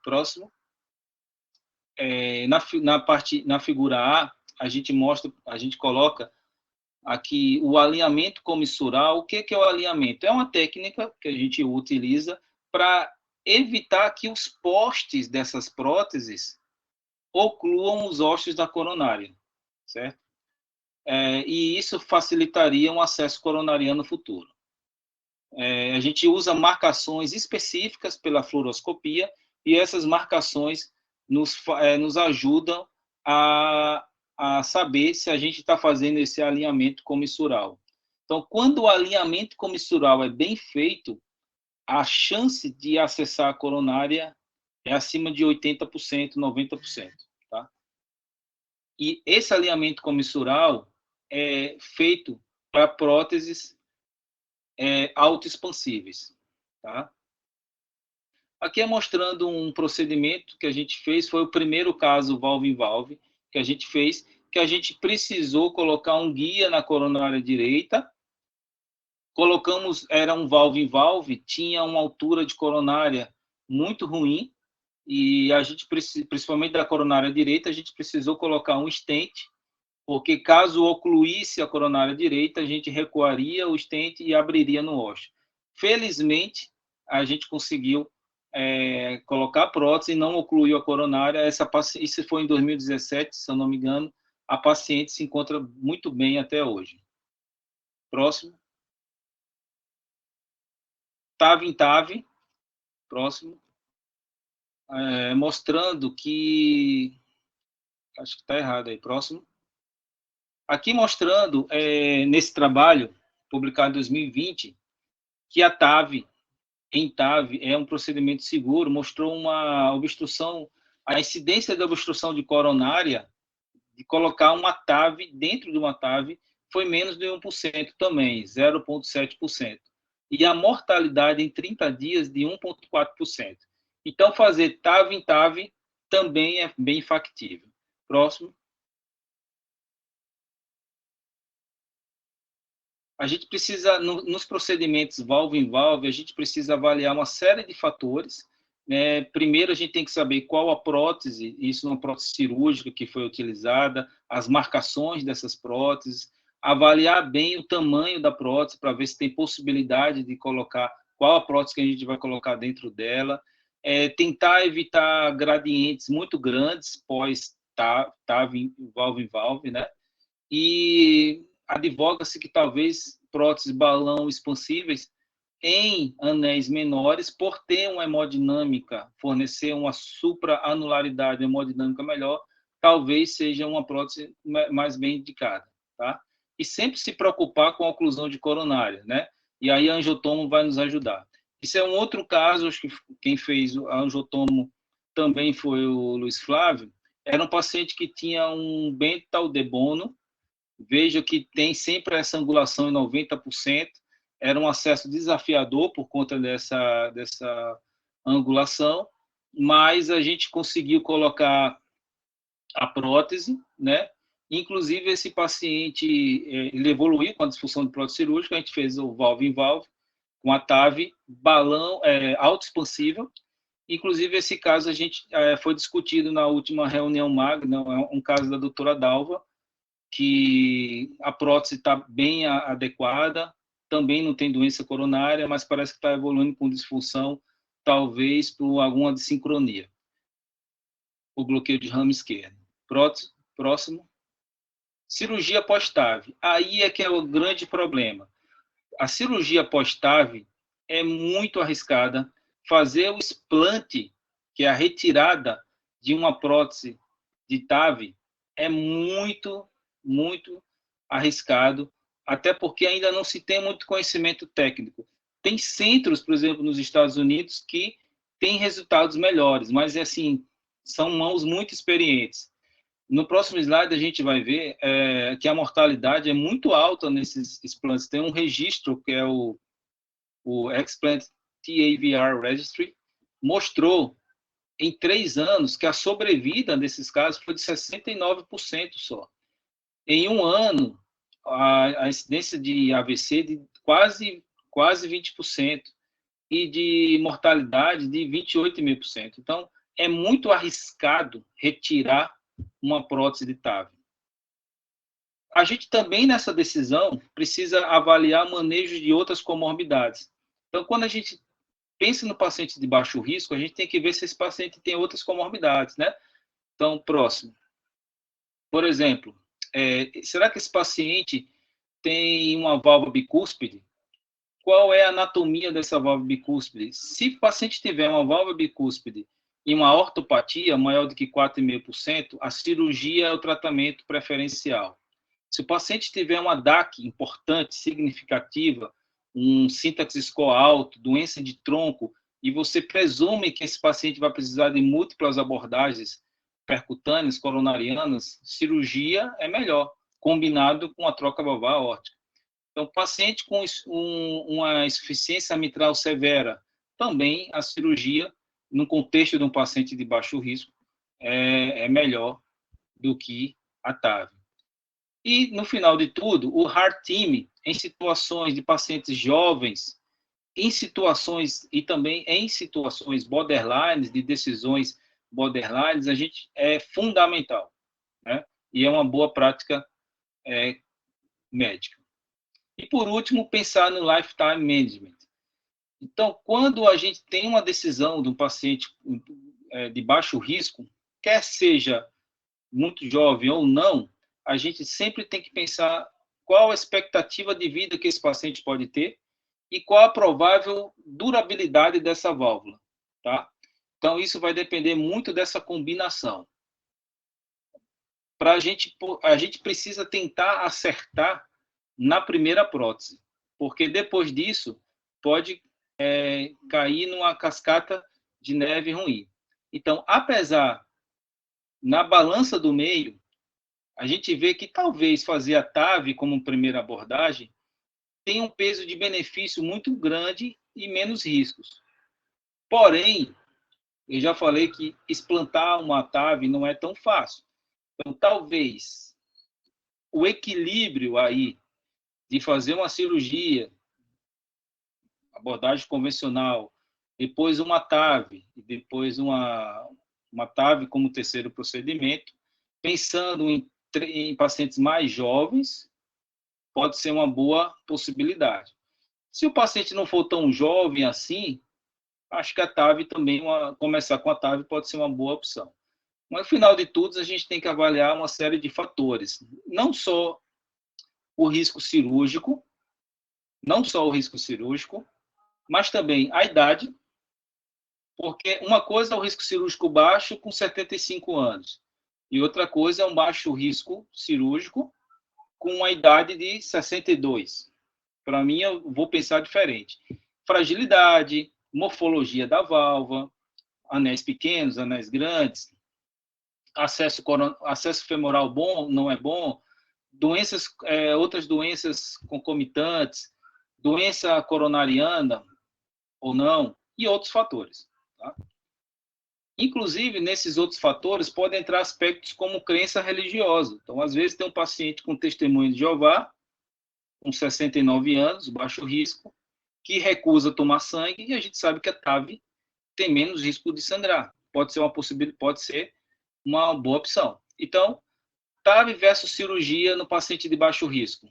Próximo. Na figura A, a gente coloca aqui o alinhamento comissural. O que é o alinhamento? É uma técnica que a gente utiliza para evitar que os postes dessas próteses ocluam os ossos da coronária, certo? E isso facilitaria um acesso coronariano futuro. A gente usa marcações específicas pela fluoroscopia e essas marcações nos ajudam a saber se a gente está fazendo esse alinhamento comissural. Então, quando o alinhamento comissural é bem feito, a chance de acessar a coronária é acima de 80%, 90%. Tá? E esse alinhamento comissural é feito para próteses autoexpansíveis. Tá? Aqui é mostrando um procedimento que a gente fez, foi o primeiro caso valve em valve que a gente fez, que a gente precisou colocar um guia na coronária direita, colocamos, era um valve em valve, tinha uma altura de coronária muito ruim, e a gente, principalmente da coronária direita, a gente precisou colocar um stent, porque caso ocluísse a coronária direita, a gente recuaria o stent e abriria no ósseo. Felizmente, a gente conseguiu colocar a prótese e não ocluiu a coronária. Isso foi em 2017, se eu não me engano. A paciente se encontra muito bem até hoje. Próximo. TAV em TAV. Próximo. Mostrando que... Acho que está errado aí. Próximo. Aqui mostrando, nesse trabalho, publicado em 2020, que a TAV, em TAV, é um procedimento seguro, mostrou uma obstrução, a incidência da obstrução de coronária, de colocar uma TAV dentro de uma TAV, foi menos de 1% também, 0,7%. E a mortalidade em 30 dias de 1,4%. Então, fazer TAV em TAV também é bem factível. Próximo. A gente precisa, nos procedimentos valve em valve, a gente precisa avaliar uma série de fatores. Primeiro, a gente tem que saber qual a prótese, isso é uma prótese cirúrgica que foi utilizada, as marcações dessas próteses, avaliar bem o tamanho da prótese para ver se tem possibilidade de colocar, qual a prótese que a gente vai colocar dentro dela, tentar evitar gradientes muito grandes pós-TAV, valve em valve, né? E advoga-se que talvez próteses balão expansíveis em anéis menores, por ter uma hemodinâmica, fornecer uma supra-anularidade hemodinâmica melhor, talvez seja uma prótese mais bem indicada. Tá? E sempre se preocupar com a oclusão de coronária, né? E aí a angiotomo vai nos ajudar. Isso é um outro caso, acho que quem fez a angiotomo também foi o Luiz Flávio, era um paciente que tinha um Bentall de Bono. Veja que tem sempre essa angulação em 90%, era um acesso desafiador por conta dessa angulação, mas a gente conseguiu colocar a prótese, né? Inclusive, esse paciente ele evoluiu com a disfunção de prótese cirúrgica, a gente fez o valve em valve, com a TAV, balão autoexpansível. Inclusive, esse caso a gente foi discutido na última reunião magna, um caso da doutora Dalva, que a prótese está bem adequada, também não tem doença coronária, mas parece que está evoluindo com disfunção, talvez por alguma desincronia. O bloqueio de ramo esquerdo. Próximo. Cirurgia pós-TAV. Aí é que é o grande problema. A cirurgia pós-TAV é muito arriscada. Fazer o explante, que é a retirada de uma prótese de TAV, é muito arriscado, até porque ainda não se tem muito conhecimento técnico. Tem centros, por exemplo, nos Estados Unidos, que têm resultados melhores, mas assim, são mãos muito experientes. No próximo slide, a gente vai ver que a mortalidade é muito alta nesses explantes. Tem um registro, que é o Explant TAVR Registry, mostrou em 3 anos que a sobrevida desses casos foi de 69% só. Em um ano, a incidência de AVC de quase 20% e de mortalidade de 28,5%. Então, é muito arriscado retirar uma prótese de TAV. A gente também, nessa decisão, precisa avaliar manejo de outras comorbidades. Então, quando a gente pensa no paciente de baixo risco, a gente tem que ver se esse paciente tem outras comorbidades, né? Então, próximo. Por exemplo, será que esse paciente tem uma válvula bicúspide? qual é a anatomia dessa válvula bicúspide? Se o paciente tiver uma válvula bicúspide e uma ortopatia maior do que 4,5%, a cirurgia é o tratamento preferencial. Se o paciente tiver uma DAC importante, significativa, um síntese score alto, doença de tronco, e você presume que esse paciente vai precisar de múltiplas abordagens percutâneas, coronarianas, cirurgia é melhor, combinado com a troca valvar aórtica. Então, paciente com uma insuficiência mitral severa, também a cirurgia, no contexto de um paciente de baixo risco, é melhor do que a TAV. E, no final de tudo, o Heart Team, em situações de pacientes jovens, em situações e também em situações borderlines, de decisões borderlines, a gente é fundamental, né? E é uma boa prática médica. E, por último, pensar no lifetime management. Então, quando a gente tem uma decisão de um paciente de baixo risco, quer seja muito jovem ou não, a gente sempre tem que pensar qual a expectativa de vida que esse paciente pode ter e qual a provável durabilidade dessa válvula, tá? Então, isso vai depender muito dessa combinação. A gente precisa tentar acertar na primeira prótese, porque depois disso pode cair numa cascata de neve ruim. Então, apesar, na balança do meio, a gente vê que talvez fazer a TAV como primeira abordagem tem um peso de benefício muito grande e menos riscos. Porém, eu já falei que explantar uma TAV não é tão fácil. Então, talvez o equilíbrio aí de fazer uma cirurgia, abordagem convencional, depois uma TAV, e depois uma TAV como terceiro procedimento, pensando em pacientes mais jovens, pode ser uma boa possibilidade. Se o paciente não for tão jovem assim, acho que a TAV também, começar com a TAV pode ser uma boa opção. Mas, no final de tudo, a gente tem que avaliar uma série de fatores. Não só o risco cirúrgico, mas também a idade, porque uma coisa é o risco cirúrgico baixo com 75 anos, e outra coisa é um baixo risco cirúrgico com a idade de 62. Para mim, eu vou pensar diferente. Fragilidade, morfologia da válvula, anéis pequenos, anéis grandes, acesso femoral bom, não é bom, outras doenças concomitantes, doença coronariana ou não, e outros fatores. Tá? Inclusive, nesses outros fatores, podem entrar aspectos como crença religiosa. Então, às vezes, tem um paciente com testemunho de Jeová, com 69 anos, baixo risco, que recusa tomar sangue, e a gente sabe que a TAV tem menos risco de sangrar. Pode ser uma possibilidade, pode ser uma boa opção. Então, TAV versus cirurgia no paciente de baixo risco.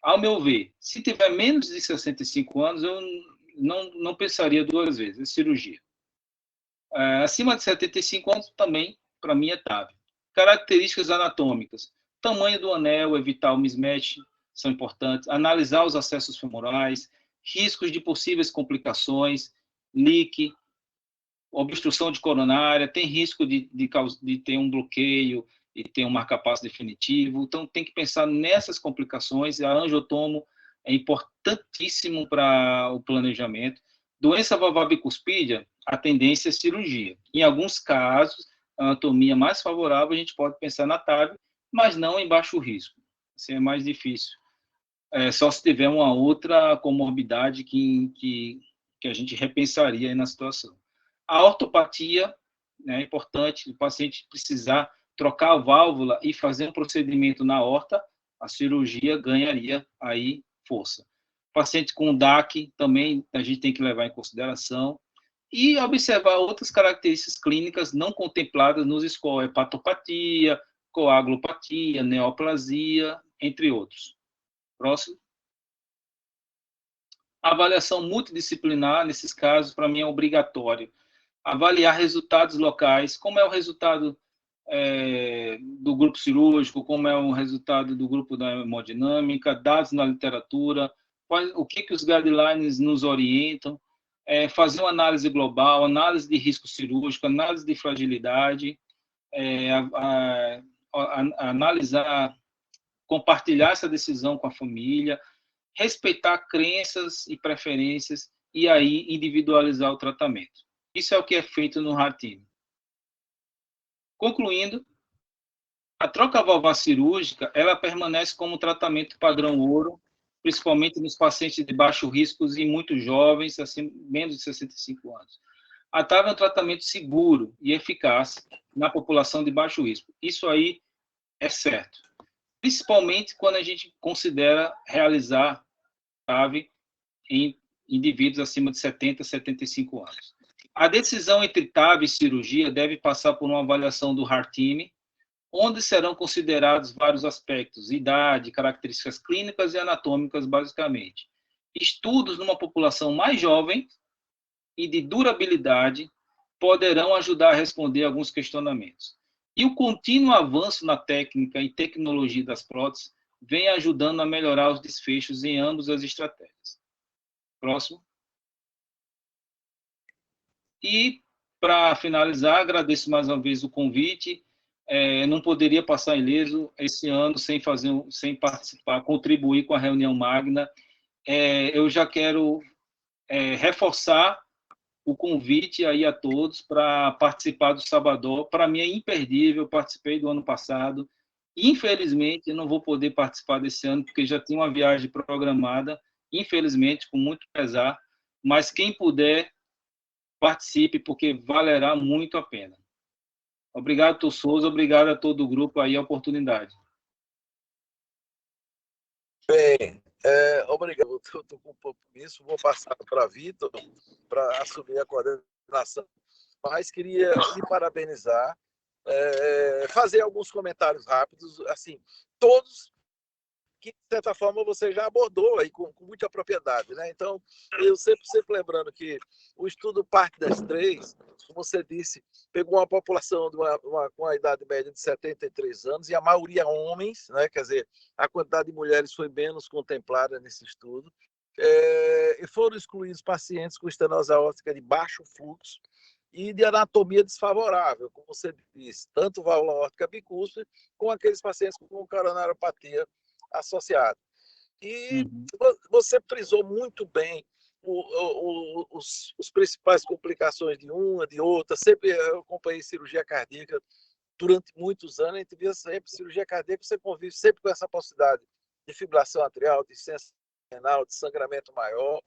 Ao meu ver, se tiver menos de 65 anos, eu não pensaria duas vezes, é cirurgia. Acima de 75 anos, também, para mim, é TAV. Características anatômicas. Tamanho do anel, evitar o mismatch, são importantes. Analisar os acessos femorais, riscos de possíveis complicações, leak, obstrução de coronária, tem risco de ter um bloqueio e ter um marca-passo definitivo. Então, tem que pensar nessas complicações. A angiotomo é importantíssimo para o planejamento. Doença valvar bicuspídia, a tendência é cirurgia. Em alguns casos, a anatomia mais favorável, a gente pode pensar na TAV, mas não em baixo risco. Assim é mais difícil. Só se tiver uma outra comorbidade que a gente repensaria aí na situação. A ortopatia, né, é importante, o paciente precisar trocar a válvula e fazer um procedimento na aorta, a cirurgia ganharia aí força. Paciente com DAC também a gente tem que levar em consideração e observar outras características clínicas não contempladas nos scores, hepatopatia, coagulopatia, neoplasia, entre outros. Próximo. Avaliação multidisciplinar, nesses casos, para mim é obrigatório. Avaliar resultados locais, como é o resultado do grupo cirúrgico, como é o resultado do grupo da hemodinâmica, dados na literatura, o que os guidelines nos orientam, fazer uma análise global, análise de risco cirúrgico, análise de fragilidade, analisar, compartilhar essa decisão com a família, respeitar crenças e preferências e aí individualizar o tratamento. Isso é o que é feito no HeartTeam. Concluindo, a troca valvar cirúrgica, ela permanece como tratamento padrão ouro, principalmente nos pacientes de baixo risco e muito jovens, assim, menos de 65 anos. A TAV é um tratamento seguro e eficaz na população de baixo risco. Isso aí é certo. Principalmente quando a gente considera realizar TAV em indivíduos acima de 70, 75 anos. A decisão entre TAV e cirurgia deve passar por uma avaliação do HeartTeam, onde serão considerados vários aspectos, idade, características clínicas e anatômicas, basicamente. Estudos numa população mais jovem e de durabilidade poderão ajudar a responder alguns questionamentos. E o contínuo avanço na técnica e tecnologia das próteses vem ajudando a melhorar os desfechos em ambas as estratégias. Próximo. E, para finalizar, agradeço mais uma vez o convite. Não poderia passar ileso esse ano sem participar, contribuir com a reunião magna. Eu já quero reforçar o convite aí a todos para participar do Sabadó. Para mim é imperdível, eu participei do ano passado. Infelizmente, eu não vou poder participar desse ano, porque já tinha uma viagem programada, infelizmente, com muito pesar, mas quem puder, participe, porque valerá muito a pena. Obrigado, Dr. Souza, obrigado a todo o grupo aí, a oportunidade. Bem, obrigado. Eu estou com um pouco nisso, vou passar para Vitor para assumir a coordenação, mas queria lhe parabenizar, fazer alguns comentários rápidos, assim, todos que, de certa forma, você já abordou aí com muita propriedade, né? Então, eu sempre lembrando que o estudo parte das três, como você disse, pegou uma população com uma idade média de 73 anos, e a maioria homens, né? Quer dizer, a quantidade de mulheres foi menos contemplada nesse estudo, e foram excluídos pacientes com estenose aórtica de baixo fluxo e de anatomia desfavorável, como você disse, tanto válvula aórtica bicúspide, como aqueles pacientes com coronariopatia associado. E você frisou muito bem os principais complicações de uma, de outra. Sempre eu acompanhei cirurgia cardíaca durante muitos anos, a gente via sempre cirurgia cardíaca, você convive sempre com essa possibilidade de fibrilação atrial, de insuficiência renal, de sangramento maior.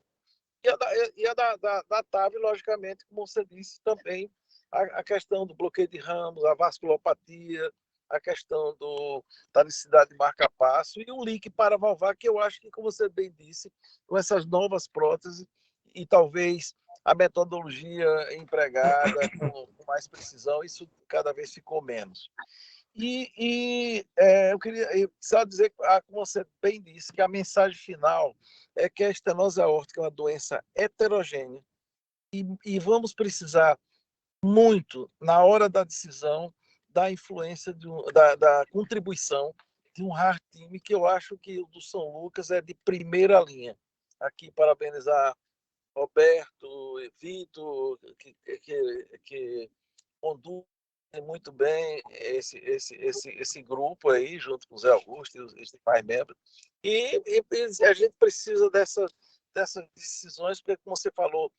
E a da TAV, logicamente, como você disse, também a questão do bloqueio de ramos, a vasculopatia, a questão da necessidade de marca-passo e o link paravalvar, que eu acho que, como você bem disse, com essas novas próteses e talvez a metodologia empregada com mais precisão, isso cada vez ficou menos. Eu queria só dizer, como você bem disse, que a mensagem final é que a estenose aórtica é uma doença heterogênea e vamos precisar muito, na hora da decisão, da influência, da contribuição de um HeartTeam, que eu acho que o do São Lucas é de primeira linha. Aqui, parabenizar Roberto, Vitor, que conduz muito bem esse grupo aí, junto com o Zé Augusto e os demais membros. E a gente precisa dessas decisões, porque, como você falou,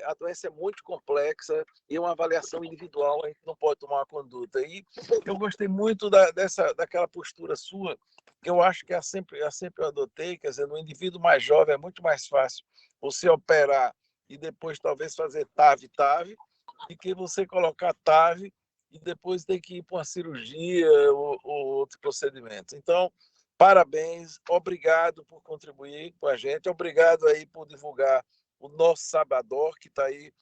a doença é muito complexa e uma avaliação individual, a gente não pode tomar uma conduta. E eu gostei muito daquela postura sua, que eu acho que sempre eu adotei, quer dizer, no indivíduo mais jovem é muito mais fácil você operar e depois talvez fazer TAV, e que você colocar TAV e depois ter que ir para uma cirurgia ou outro procedimento. Então, parabéns, obrigado por contribuir com a gente, obrigado aí por divulgar o nosso Sabador, que está aí,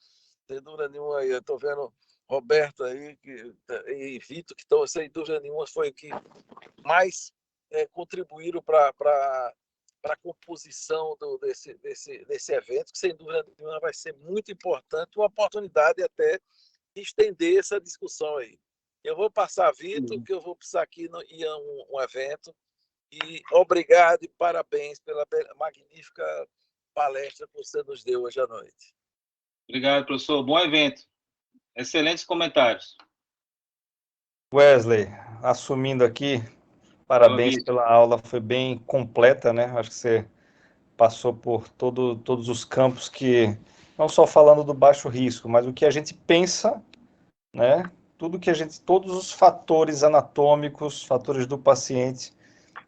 sem dúvida nenhuma, eu estou vendo Roberto aí e Vitor, que estão, sem dúvida nenhuma, foi o que mais contribuíram para a composição desse evento, que sem dúvida nenhuma vai ser muito importante, uma oportunidade até de estender essa discussão aí. Eu vou passar a Vitor, que eu vou precisar aqui ir a um evento, E obrigado e parabéns pela magnífica palestra que você nos deu hoje à noite. Obrigado, professor. Bom evento. Excelentes comentários. Wesley, assumindo aqui, parabéns pela aula, foi bem completa, né? Acho que você passou por todos os campos que, não só falando do baixo risco, mas o que a gente pensa, né? Todos os fatores anatômicos, fatores do paciente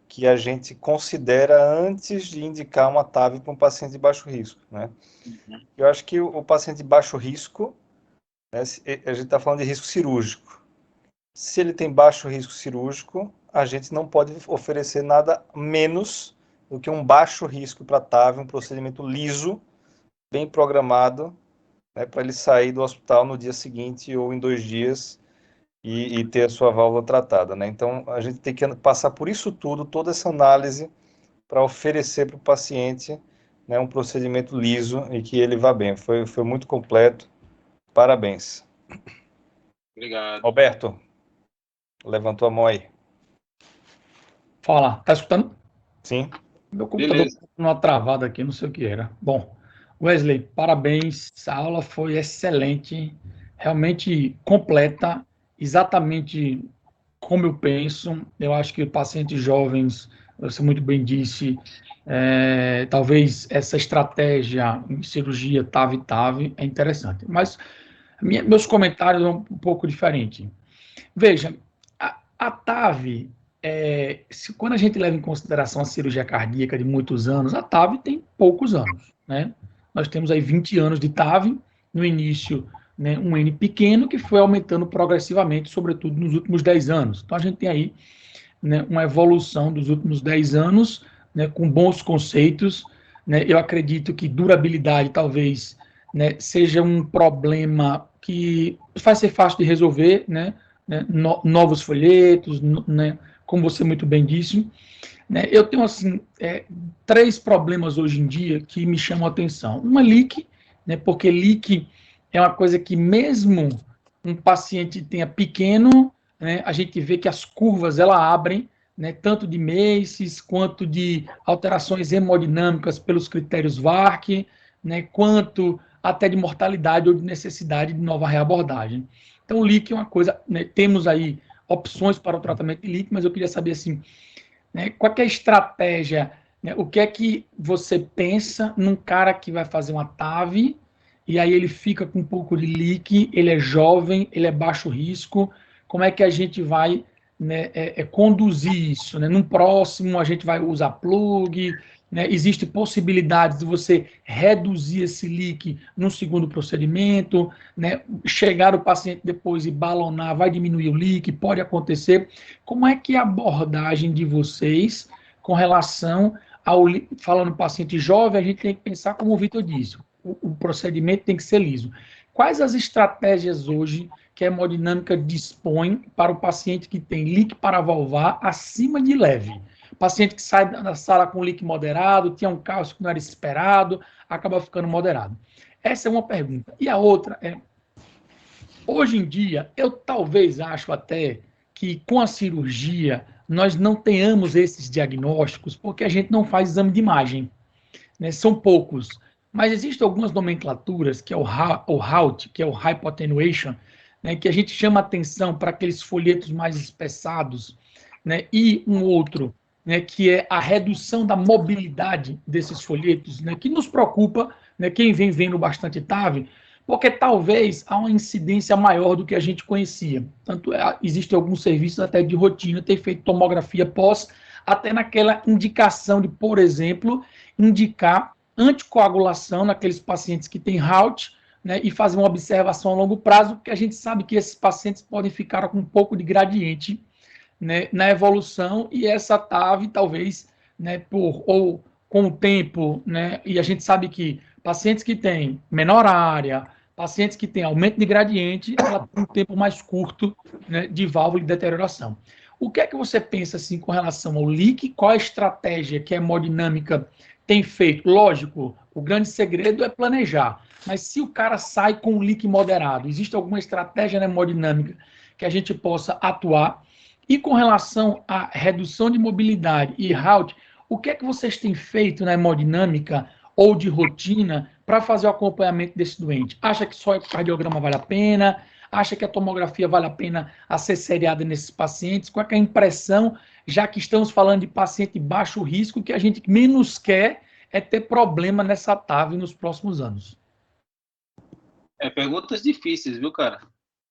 que a gente considera antes de indicar uma TAV para um paciente de baixo risco, né? Eu acho que o paciente de baixo risco, né, a gente está falando de risco cirúrgico. Se ele tem baixo risco cirúrgico, a gente não pode oferecer nada menos do que um baixo risco para TAV, um procedimento liso, bem programado, né, para ele sair do hospital no dia seguinte ou em 2 dias e ter a sua válvula tratada, né? Então, a gente tem que passar por isso tudo, toda essa análise, para oferecer para o paciente, né, um procedimento liso e que ele vá bem. Foi muito completo. Parabéns. Obrigado. Roberto, levantou a mão aí. Fala, tá escutando? Sim. Meu computador Beleza. uma travada aqui, não sei o que era. Bom, Wesley, parabéns. A aula foi excelente, realmente completa, exatamente como eu penso. Eu acho que pacientes jovens, você muito bem disse, talvez essa estratégia em cirurgia TAV-TAV é interessante. Mas meus comentários são um pouco diferentes. Veja, a TAV, quando a gente leva em consideração a cirurgia cardíaca de muitos anos, a TAV tem poucos anos, né? Nós temos aí 20 anos de TAV, no início, né, um N pequeno que foi aumentando progressivamente, sobretudo nos últimos 10 anos. Então, a gente tem aí, né, uma evolução dos últimos 10 anos, né, com bons conceitos, né? Eu acredito que durabilidade talvez, né, seja um problema que vai ser fácil de resolver, né? Novos folhetos, né, como você muito bem disse, né? Eu tenho assim 3 problemas hoje em dia que me chamam a atenção. Uma leak, né, porque leak é uma coisa que mesmo um paciente tenha pequeno, né, a gente vê que as curvas ela abrem, né, tanto de MACES quanto de alterações hemodinâmicas pelos critérios VARC, né, quanto até de mortalidade ou de necessidade de nova reabordagem. Então, o leak é uma coisa, né, temos aí opções para o tratamento de leak, mas eu queria saber assim, né, qual é a estratégia, né, o que é que você pensa num cara que vai fazer uma TAV e aí ele fica com um pouco de leak, ele é jovem, ele é baixo risco, como é que a gente vai, né, conduzir isso, né? Num próximo a gente vai usar plug, né? Existe possibilidade de você reduzir esse leak no segundo procedimento, né? Chegar o paciente depois e balonar, vai diminuir o leak, pode acontecer. Como é que é a abordagem de vocês com relação ao, falando paciente jovem, a gente tem que pensar como o Vitor disse, o procedimento tem que ser liso. Quais as estratégias hoje que a hemodinâmica dispõe para o paciente que tem leak paravalvar acima de leve? Paciente que sai da sala com leak moderado, tinha um cálcio que não era esperado, acaba ficando moderado. Essa é uma pergunta. E a outra é, hoje em dia, eu talvez acho até que com a cirurgia nós não tenhamos esses diagnósticos porque a gente não faz exame de imagem, né? São poucos. Mas existem algumas nomenclaturas, que é o HALT, que é o Hypoattenuation, né, que a gente chama atenção para aqueles folhetos mais espessados, né, e um outro, né, que é a redução da mobilidade desses folhetos, né, que nos preocupa, né, quem vem vendo bastante TAV, porque talvez há uma incidência maior do que a gente conhecia. Tanto existem alguns serviços até de rotina, ter feito tomografia pós, até naquela indicação de, por exemplo, indicar anticoagulação naqueles pacientes que têm HALT, né, e fazer uma observação a longo prazo, porque a gente sabe que esses pacientes podem ficar com um pouco de gradiente, né, na evolução, e essa TAV talvez, né, ou com o tempo, né, e a gente sabe que pacientes que têm menor área, pacientes que têm aumento de gradiente, ela tem um tempo mais curto, né, de válvula de deterioração. O que é que você pensa assim com relação ao leak? Qual a estratégia que a hemodinâmica tem feito? Lógico, o grande segredo é planejar, mas se o cara sai com um leak moderado, existe alguma estratégia na hemodinâmica que a gente possa atuar? E com relação à redução de mobilidade e halt, o que é que vocês têm feito na hemodinâmica ou de rotina para fazer o acompanhamento desse doente? Acha que só o ecocardiograma vale a pena? Acha que a tomografia vale a pena a ser seriada nesses pacientes? Qual é a impressão, já que estamos falando de paciente de baixo risco, que a gente menos quer é ter problema nessa TAV nos próximos anos? Perguntas difíceis, viu, cara?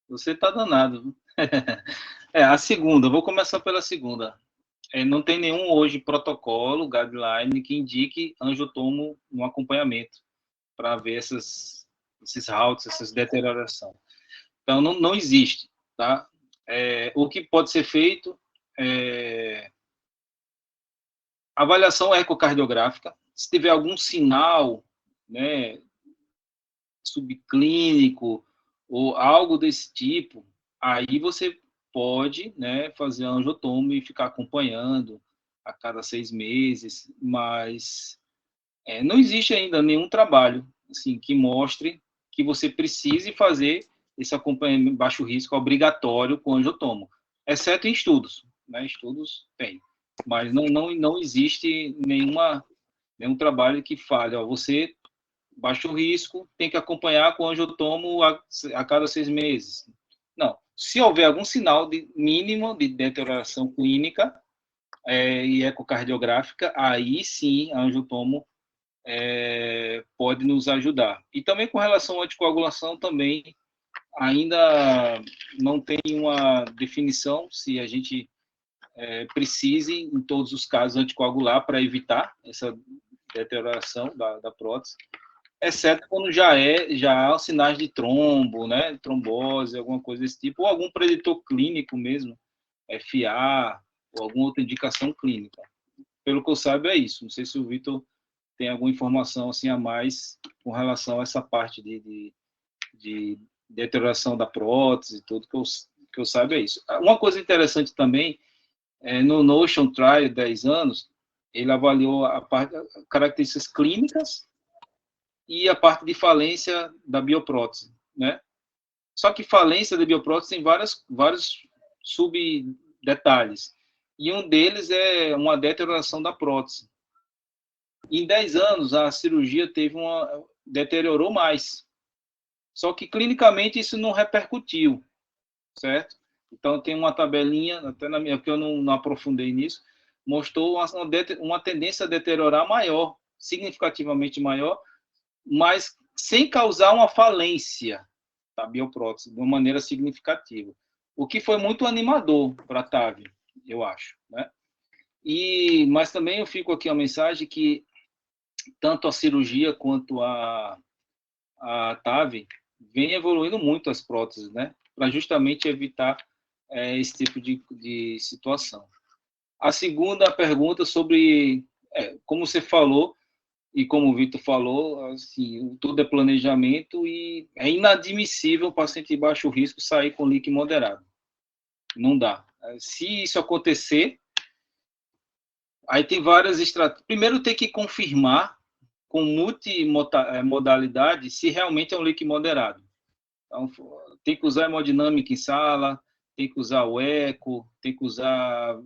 Você tá danado. A segunda, vou começar pela segunda. Não tem nenhum hoje protocolo, guideline, que indique angiotomo no acompanhamento para ver esses halts, essas deterioração. Então, não existe, tá? O que pode ser feito é avaliação ecocardiográfica. Se tiver algum sinal, né, subclínico ou algo desse tipo, aí você pode, né, fazer angiotomo e ficar acompanhando a cada 6 meses, mas não existe ainda nenhum trabalho assim, que mostre que você precise fazer esse acompanhamento baixo risco obrigatório com angiotomo, exceto em estudos, né? Estudos tem, mas não existe nenhum trabalho que fale, ó, você baixo risco, tem que acompanhar com angiotomo a cada 6 meses. Não. Se houver algum sinal mínimo de deterioração clínica e ecocardiográfica, aí sim a angiotomo pode nos ajudar. E também com relação à anticoagulação, também ainda não tem uma definição se a gente precise, em todos os casos, anticoagular para evitar essa deterioração da prótese, exceto quando já há sinais de trombo, né, trombose, alguma coisa desse tipo, ou algum preditor clínico mesmo, FA, ou alguma outra indicação clínica. Pelo que eu saiba, é isso. Não sei se o Vitor tem alguma informação assim a mais com relação a essa parte de deterioração da prótese, tudo que eu saiba é isso. Uma coisa interessante também, no Notion Trial, 10 anos, ele avaliou a parte, características clínicas e a parte de falência da bioprótese, né? Só que falência da bioprótese tem vários subdetalhes. E um deles é uma deterioração da prótese. Em 10 anos, a cirurgia deteriorou mais. Só que clinicamente isso não repercutiu, certo? Então tem uma tabelinha, até na minha, que eu não aprofundei nisso, mostrou uma tendência a deteriorar maior, significativamente maior, mas sem causar uma falência da bioprótese de uma maneira significativa. O que foi muito animador para a TAV, eu acho, né? Mas também eu fico aqui a mensagem que tanto a cirurgia quanto a TAV vem evoluindo muito as próteses, né? Para justamente evitar esse tipo de situação. A segunda pergunta sobre, como você falou, e como o Vitor falou, assim, tudo é planejamento e é inadmissível o paciente de baixo risco sair com leak moderado. Não dá. Se isso acontecer, aí tem várias estratégias. Primeiro tem que confirmar com multimodalidade se realmente é um leak moderado. Então, tem que usar hemodinâmica em sala, tem que usar o eco, tem que usar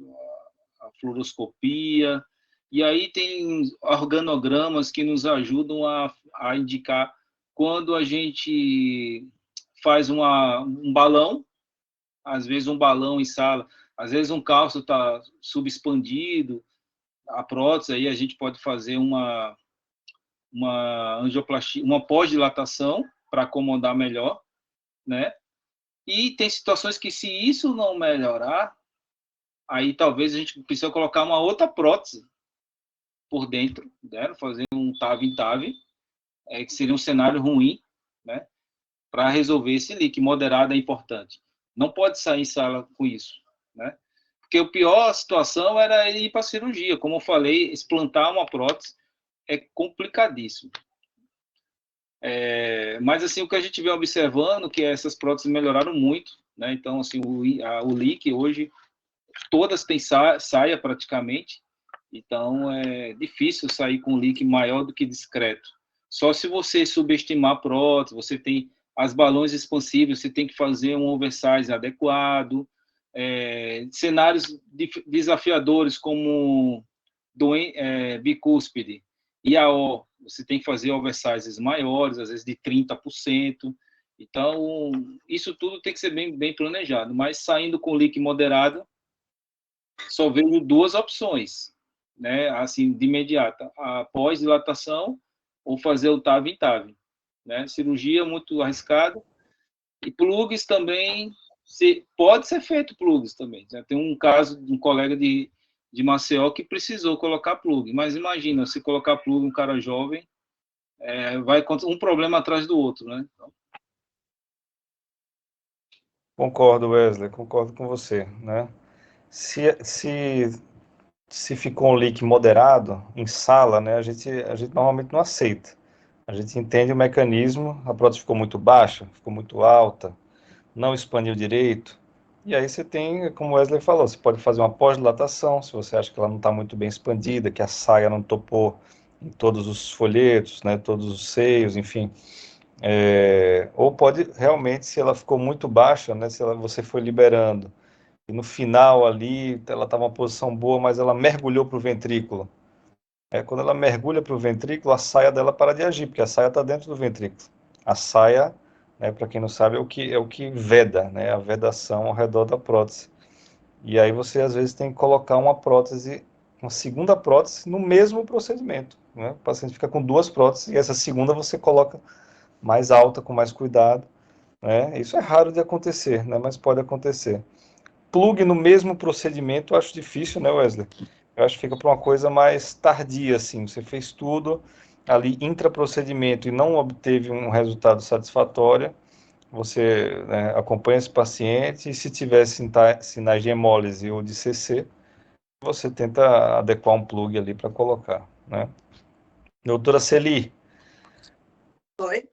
a fluoroscopia, e aí tem organogramas que nos ajudam a indicar quando a gente faz um balão, às vezes um balão em sala, às vezes um cálcio está subexpandido, a prótese, aí a gente pode fazer uma angioplastia, uma pós-dilatação para acomodar melhor, né? E tem situações que, se isso não melhorar, aí talvez a gente precisa colocar uma outra prótese por dentro, né? Fazer um TAV em TAV, que seria um cenário ruim, né? Para resolver esse leak. Moderado é importante. Não pode sair em sala com isso, né? Porque a pior situação era ele ir para a cirurgia. Como eu falei, explantar uma prótese é complicadíssimo. Mas assim, o que a gente vem observando que essas próteses melhoraram muito, né? Então, assim, o leak hoje todas têm saia praticamente, então é difícil sair com leak maior do que discreto. Só se você subestimar a prótese, você tem as balões expansíveis, você tem que fazer um oversize adequado, cenários desafiadores como bicúspide e AO, você tem que fazer oversizes maiores, às vezes de 30%. Então, isso tudo tem que ser bem planejado. Mas saindo com leak moderado, só vejo duas opções, né? Assim, de imediata, após dilatação ou fazer o TAV em TAV, né? Cirurgia muito arriscada. E plugs também, pode ser feito plugs também. Já tem um caso de um colega de Maceió que precisou colocar plug, mas imagina, se colocar plug um cara jovem, vai um problema atrás do outro, né? Então... Concordo, Wesley, concordo com você, né? Se ficou um leak moderado em sala, né, a gente normalmente não aceita. A gente entende o mecanismo, a prótese ficou muito baixa, ficou muito alta, não expandiu direito. E aí você tem, como o Wesley falou, você pode fazer uma pós-dilatação, se você acha que ela não está muito bem expandida, que a saia não topou em todos os folhetos, né, todos os seios, enfim. Ou pode realmente, se ela ficou muito baixa, né, se você foi liberando, e no final ali ela estava uma posição boa, mas ela mergulhou para o ventrículo. Quando ela mergulha para o ventrículo, a saia dela para de agir, porque a saia está dentro do ventrículo. A saia, né, para quem não sabe, é o que veda, né, a vedação ao redor da prótese. E aí você às vezes tem que colocar uma segunda prótese no mesmo procedimento, né? O paciente fica com duas próteses e essa segunda você coloca mais alta, com mais cuidado, né? Isso é raro de acontecer, né, mas pode acontecer. Plug no mesmo procedimento eu acho difícil, né, Wesley? Eu acho que fica para uma coisa mais tardia, assim. Você fez tudo ali intraprocedimento e não obteve um resultado satisfatório, você, né, acompanha esse paciente e se tiver sinais de hemólise ou de CC, você tenta adequar um plug ali para colocar, né? Doutora Celi. Oi.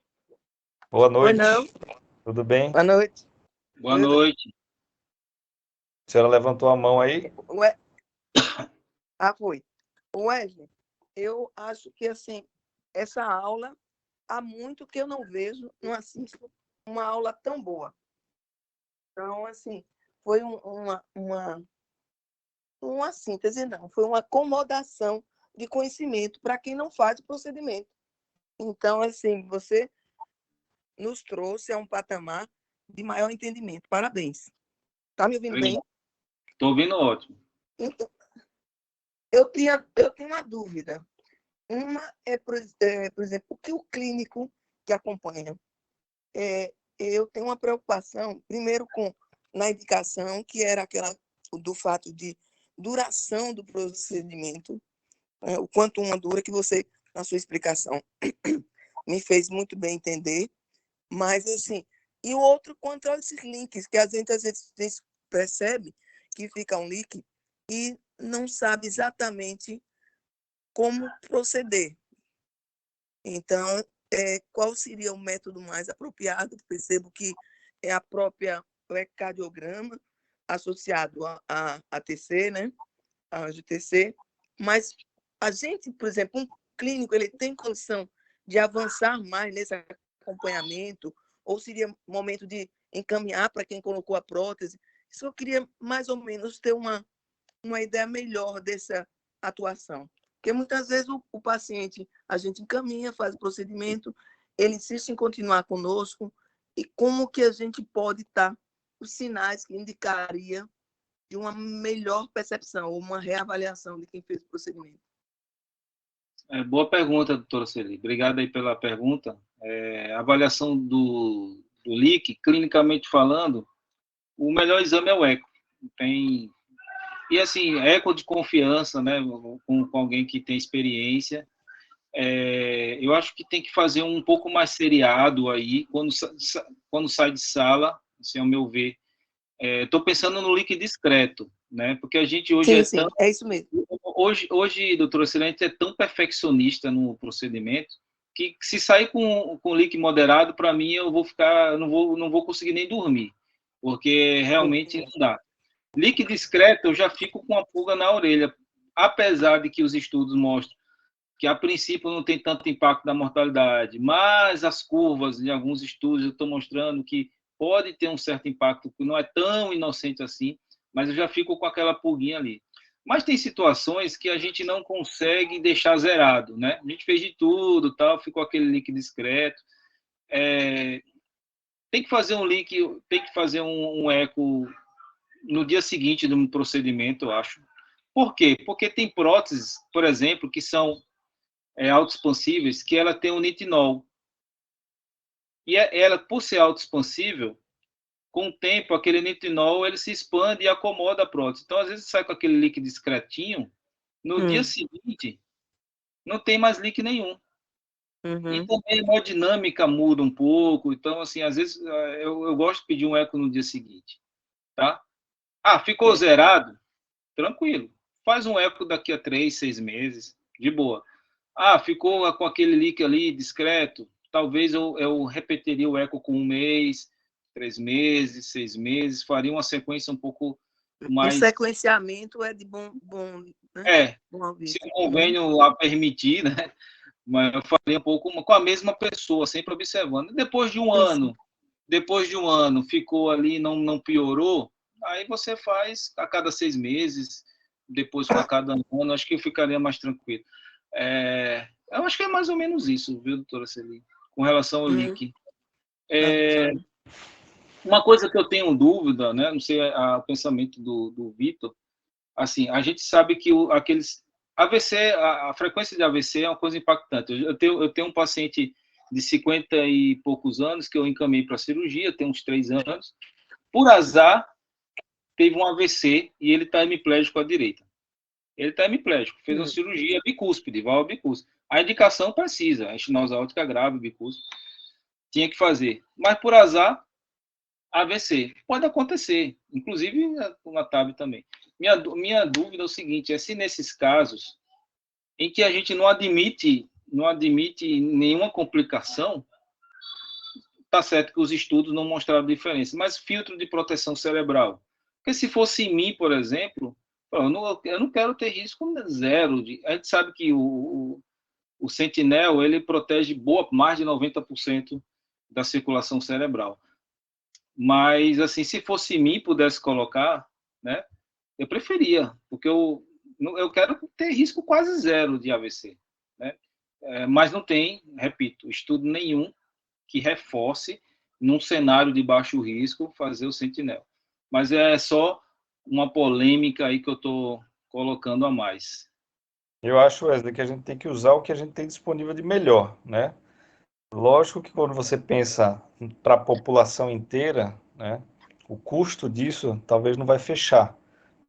Boa noite. Oi, não. Tudo bem? Boa noite. Boa noite. A senhora levantou a mão aí? Foi. Wesley, eu acho que, assim, essa aula, há muito que eu não vejo, não assisto uma aula tão boa. Então, assim, foi uma síntese, não, foi uma acomodação de conhecimento para quem não faz o procedimento. Então, assim, você nos trouxe a um patamar de maior entendimento. Parabéns. Está me ouvindo bem? Estou ouvindo ótimo. Então, eu tenho uma dúvida. Uma por exemplo, o que o clínico que acompanha, eu tenho uma preocupação, primeiro na indicação, que era aquela do fato de duração do procedimento, o quanto uma dura, que você, na sua explicação, me fez muito bem entender, mas, assim, e o outro quanto a esses links, que a gente às vezes percebe que fica um link e não sabe exatamente como proceder. Então, qual seria o método mais apropriado? Percebo que é a própria ecocardiograma associado a TC, né? A GTC, mas a gente, por exemplo, um clínico, ele tem condição de avançar mais nesse acompanhamento, ou seria momento de encaminhar para quem colocou a prótese? Isso eu queria mais ou menos ter uma ideia melhor dessa atuação. Porque muitas vezes o paciente, a gente encaminha, faz o procedimento, ele insiste em continuar conosco, e como que a gente pode estar, os sinais que indicaria de uma melhor percepção, ou uma reavaliação de quem fez o procedimento. Boa pergunta, doutora Celi. Obrigado aí pela pergunta. A avaliação do leak, clinicamente falando, o melhor exame é o eco. E assim, eco de confiança, né, com alguém que tem experiência. Eu acho que tem que fazer um pouco mais seriado aí, quando sai de sala, assim, ao meu ver. Estou pensando no leak discreto, né, porque a gente hoje Sim, é isso mesmo. Hoje, doutora Celi, a gente é tão perfeccionista no procedimento que se sair com leak moderado, para mim, eu vou ficar, não vou conseguir nem dormir, porque realmente não dá. Leak discreto, eu já fico com a pulga na orelha, apesar de que os estudos mostram que, a princípio, não tem tanto impacto da mortalidade, mas as curvas de alguns estudos estão mostrando que pode ter um certo impacto, que não é tão inocente assim. mas eu já fico com aquela pulguinha ali. Mas tem situações que a gente não consegue deixar zerado, né? A gente fez de tudo, tal, ficou aquele leak discreto. Tem que fazer um leak, tem que fazer um eco no dia seguinte do procedimento, eu acho. Por quê? Porque tem próteses, por exemplo, que são autoexpansíveis, que ela tem um nitinol. E ela, por ser autoexpansível, com o tempo, aquele nitinol ele se expande e acomoda a prótese. Então, às vezes, sai com aquele líquido discretinho, no dia seguinte, não tem mais líquido nenhum. E também a hemodinâmica muda um pouco. Então, assim, às vezes, eu gosto de pedir um eco no dia seguinte. Tá? Ficou zerado? Tranquilo. Faz um eco daqui a 3, 6 meses, de boa. Ficou com aquele líquido ali discreto? Talvez eu repetiria o eco com 1 mês, 3 meses, 6 meses, faria uma sequência um pouco mais... O sequenciamento é de bom né? Se o convênio a permitir, né? Mas eu faria um pouco com a mesma pessoa, sempre observando. Depois de um ano, ficou ali, não piorou, aí você faz a cada 6 meses, depois a cada ano, acho que ficaria mais tranquilo. Eu acho que é mais ou menos isso, viu, doutora Celi? Com relação ao leak. Uma coisa que eu tenho dúvida, né? Não sei o pensamento do Vitor, assim, a gente sabe que aqueles AVC, a frequência de AVC é uma coisa impactante. Eu tenho um paciente de 50 e poucos anos que eu encaminhei para cirurgia, tem uns 3 anos. Por azar, teve um AVC e ele está hemiplégico à direita. Ele está hemiplégico, fez uma cirurgia bicúspide, válvula bicúspide. A indicação precisa, a estenose aórtica grave, bicúspide, tinha que fazer. Mas por azar, AVC. Pode acontecer, inclusive na TAB também. Minha dúvida é o seguinte, se nesses casos em que a gente não admite nenhuma complicação, tá certo que os estudos não mostraram diferença, mas filtro de proteção cerebral. Porque se fosse em mim, por exemplo, eu não quero ter risco zero. A gente sabe que o Sentinel, ele protege mais de 90% da circulação cerebral. Mas, assim, se fosse em mim, pudesse colocar, né, eu preferia, porque eu quero ter risco quase zero de AVC, né? Mas não tem, repito, estudo nenhum que reforce, num cenário de baixo risco, fazer o Sentinel. Mas é só uma polêmica aí que eu estou colocando a mais. Eu acho, Wesley, que a gente tem que usar o que a gente tem disponível de melhor, né? Lógico que quando você pensa para a população inteira, né, o custo disso talvez não vai fechar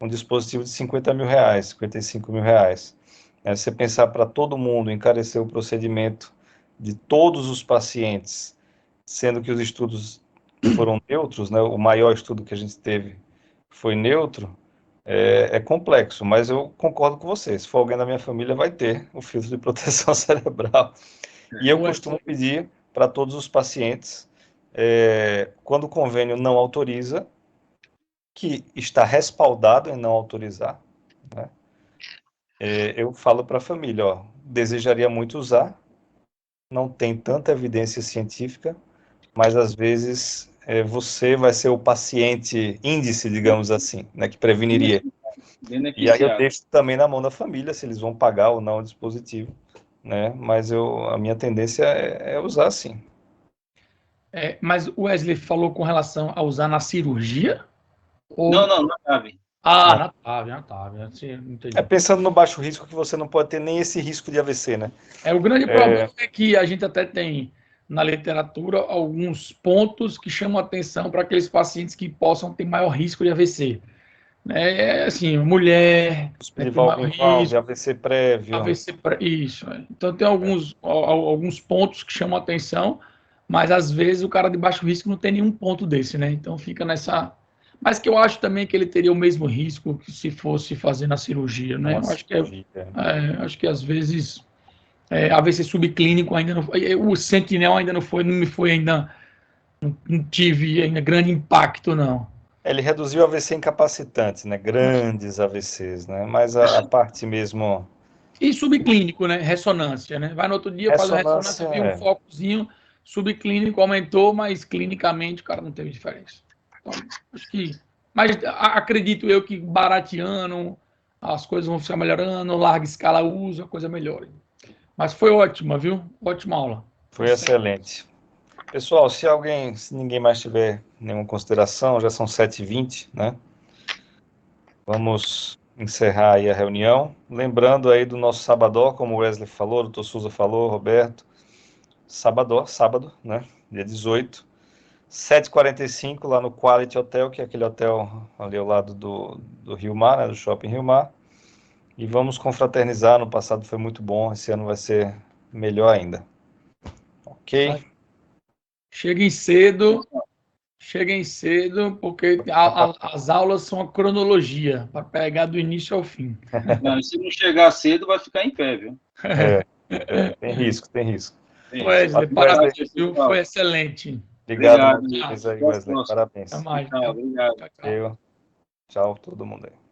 um dispositivo de 50 mil reais, 55 mil reais. Se você pensar para todo mundo, encarecer o procedimento de todos os pacientes, sendo que os estudos foram neutros, né, o maior estudo que a gente teve foi neutro, é complexo, mas eu concordo com você. Se for alguém da minha família, vai ter o filtro de proteção cerebral. E eu costumo pedir para todos os pacientes, quando o convênio não autoriza, que está respaldado em não autorizar, né? Eu falo para a família, desejaria muito usar, não tem tanta evidência científica, mas às vezes você vai ser o paciente índice, digamos assim, né, que preveniria. E aí eu deixo também na mão da família se eles vão pagar ou não o dispositivo, né? Mas a minha tendência é usar sim. Mas o Wesley falou com relação a usar na cirurgia? Ou... Não, na TAB. Na TAB. Entendi. Pensando no baixo risco, que você não pode ter nem esse risco de AVC, né? O grande problema é que a gente até tem na literatura alguns pontos que chamam atenção para aqueles pacientes que possam ter maior risco de AVC. Assim, mulher, risco, AVC prévio. Isso. Então tem alguns pontos que chamam atenção, mas às vezes o cara de baixo risco não tem nenhum ponto desse, né? Então fica nessa... Mas que eu acho também que ele teria o mesmo risco que se fosse fazer na cirurgia, né? Acho que às vezes AVC subclínico ainda não foi, o Sentinel ainda não me foi ainda, não tive ainda grande impacto, não. Ele reduziu AVC incapacitante, né? Grandes AVCs, né? Mas a parte mesmo... E subclínico, né? Ressonância, né? Vai no outro dia, faz uma ressonância, viu um focozinho, subclínico aumentou, mas clinicamente o cara não teve diferença. Então, acho que Mas acredito eu que barateando, as coisas vão ficar melhorando, larga escala uso, a coisa melhora. Mas foi ótima, viu? Ótima aula. Foi excelente. Pessoal, se ninguém mais tiver nenhuma consideração, já são 7h20, né? Vamos encerrar aí a reunião. Lembrando aí do nosso Sabadó, como o Wesley falou, o Dr. Souza falou, Roberto. Sábado, né? Dia 18. 7h45 lá no Quality Hotel, que é aquele hotel ali ao lado do Rio Mar, né? Do Shopping Rio Mar. E vamos confraternizar. No passado foi muito bom, esse ano vai ser melhor ainda. Ok? Cheguem cedo, porque as aulas são a cronologia, para pegar do início ao fim. Não, se não chegar cedo, vai ficar em pé, viu? Tem risco. Wesley, parabéns, viu? Foi excelente. Obrigado mais uma vez aí, Wesley. Parabéns. Até mais. Tchau, obrigado. Tchau. Tchau, todo mundo aí.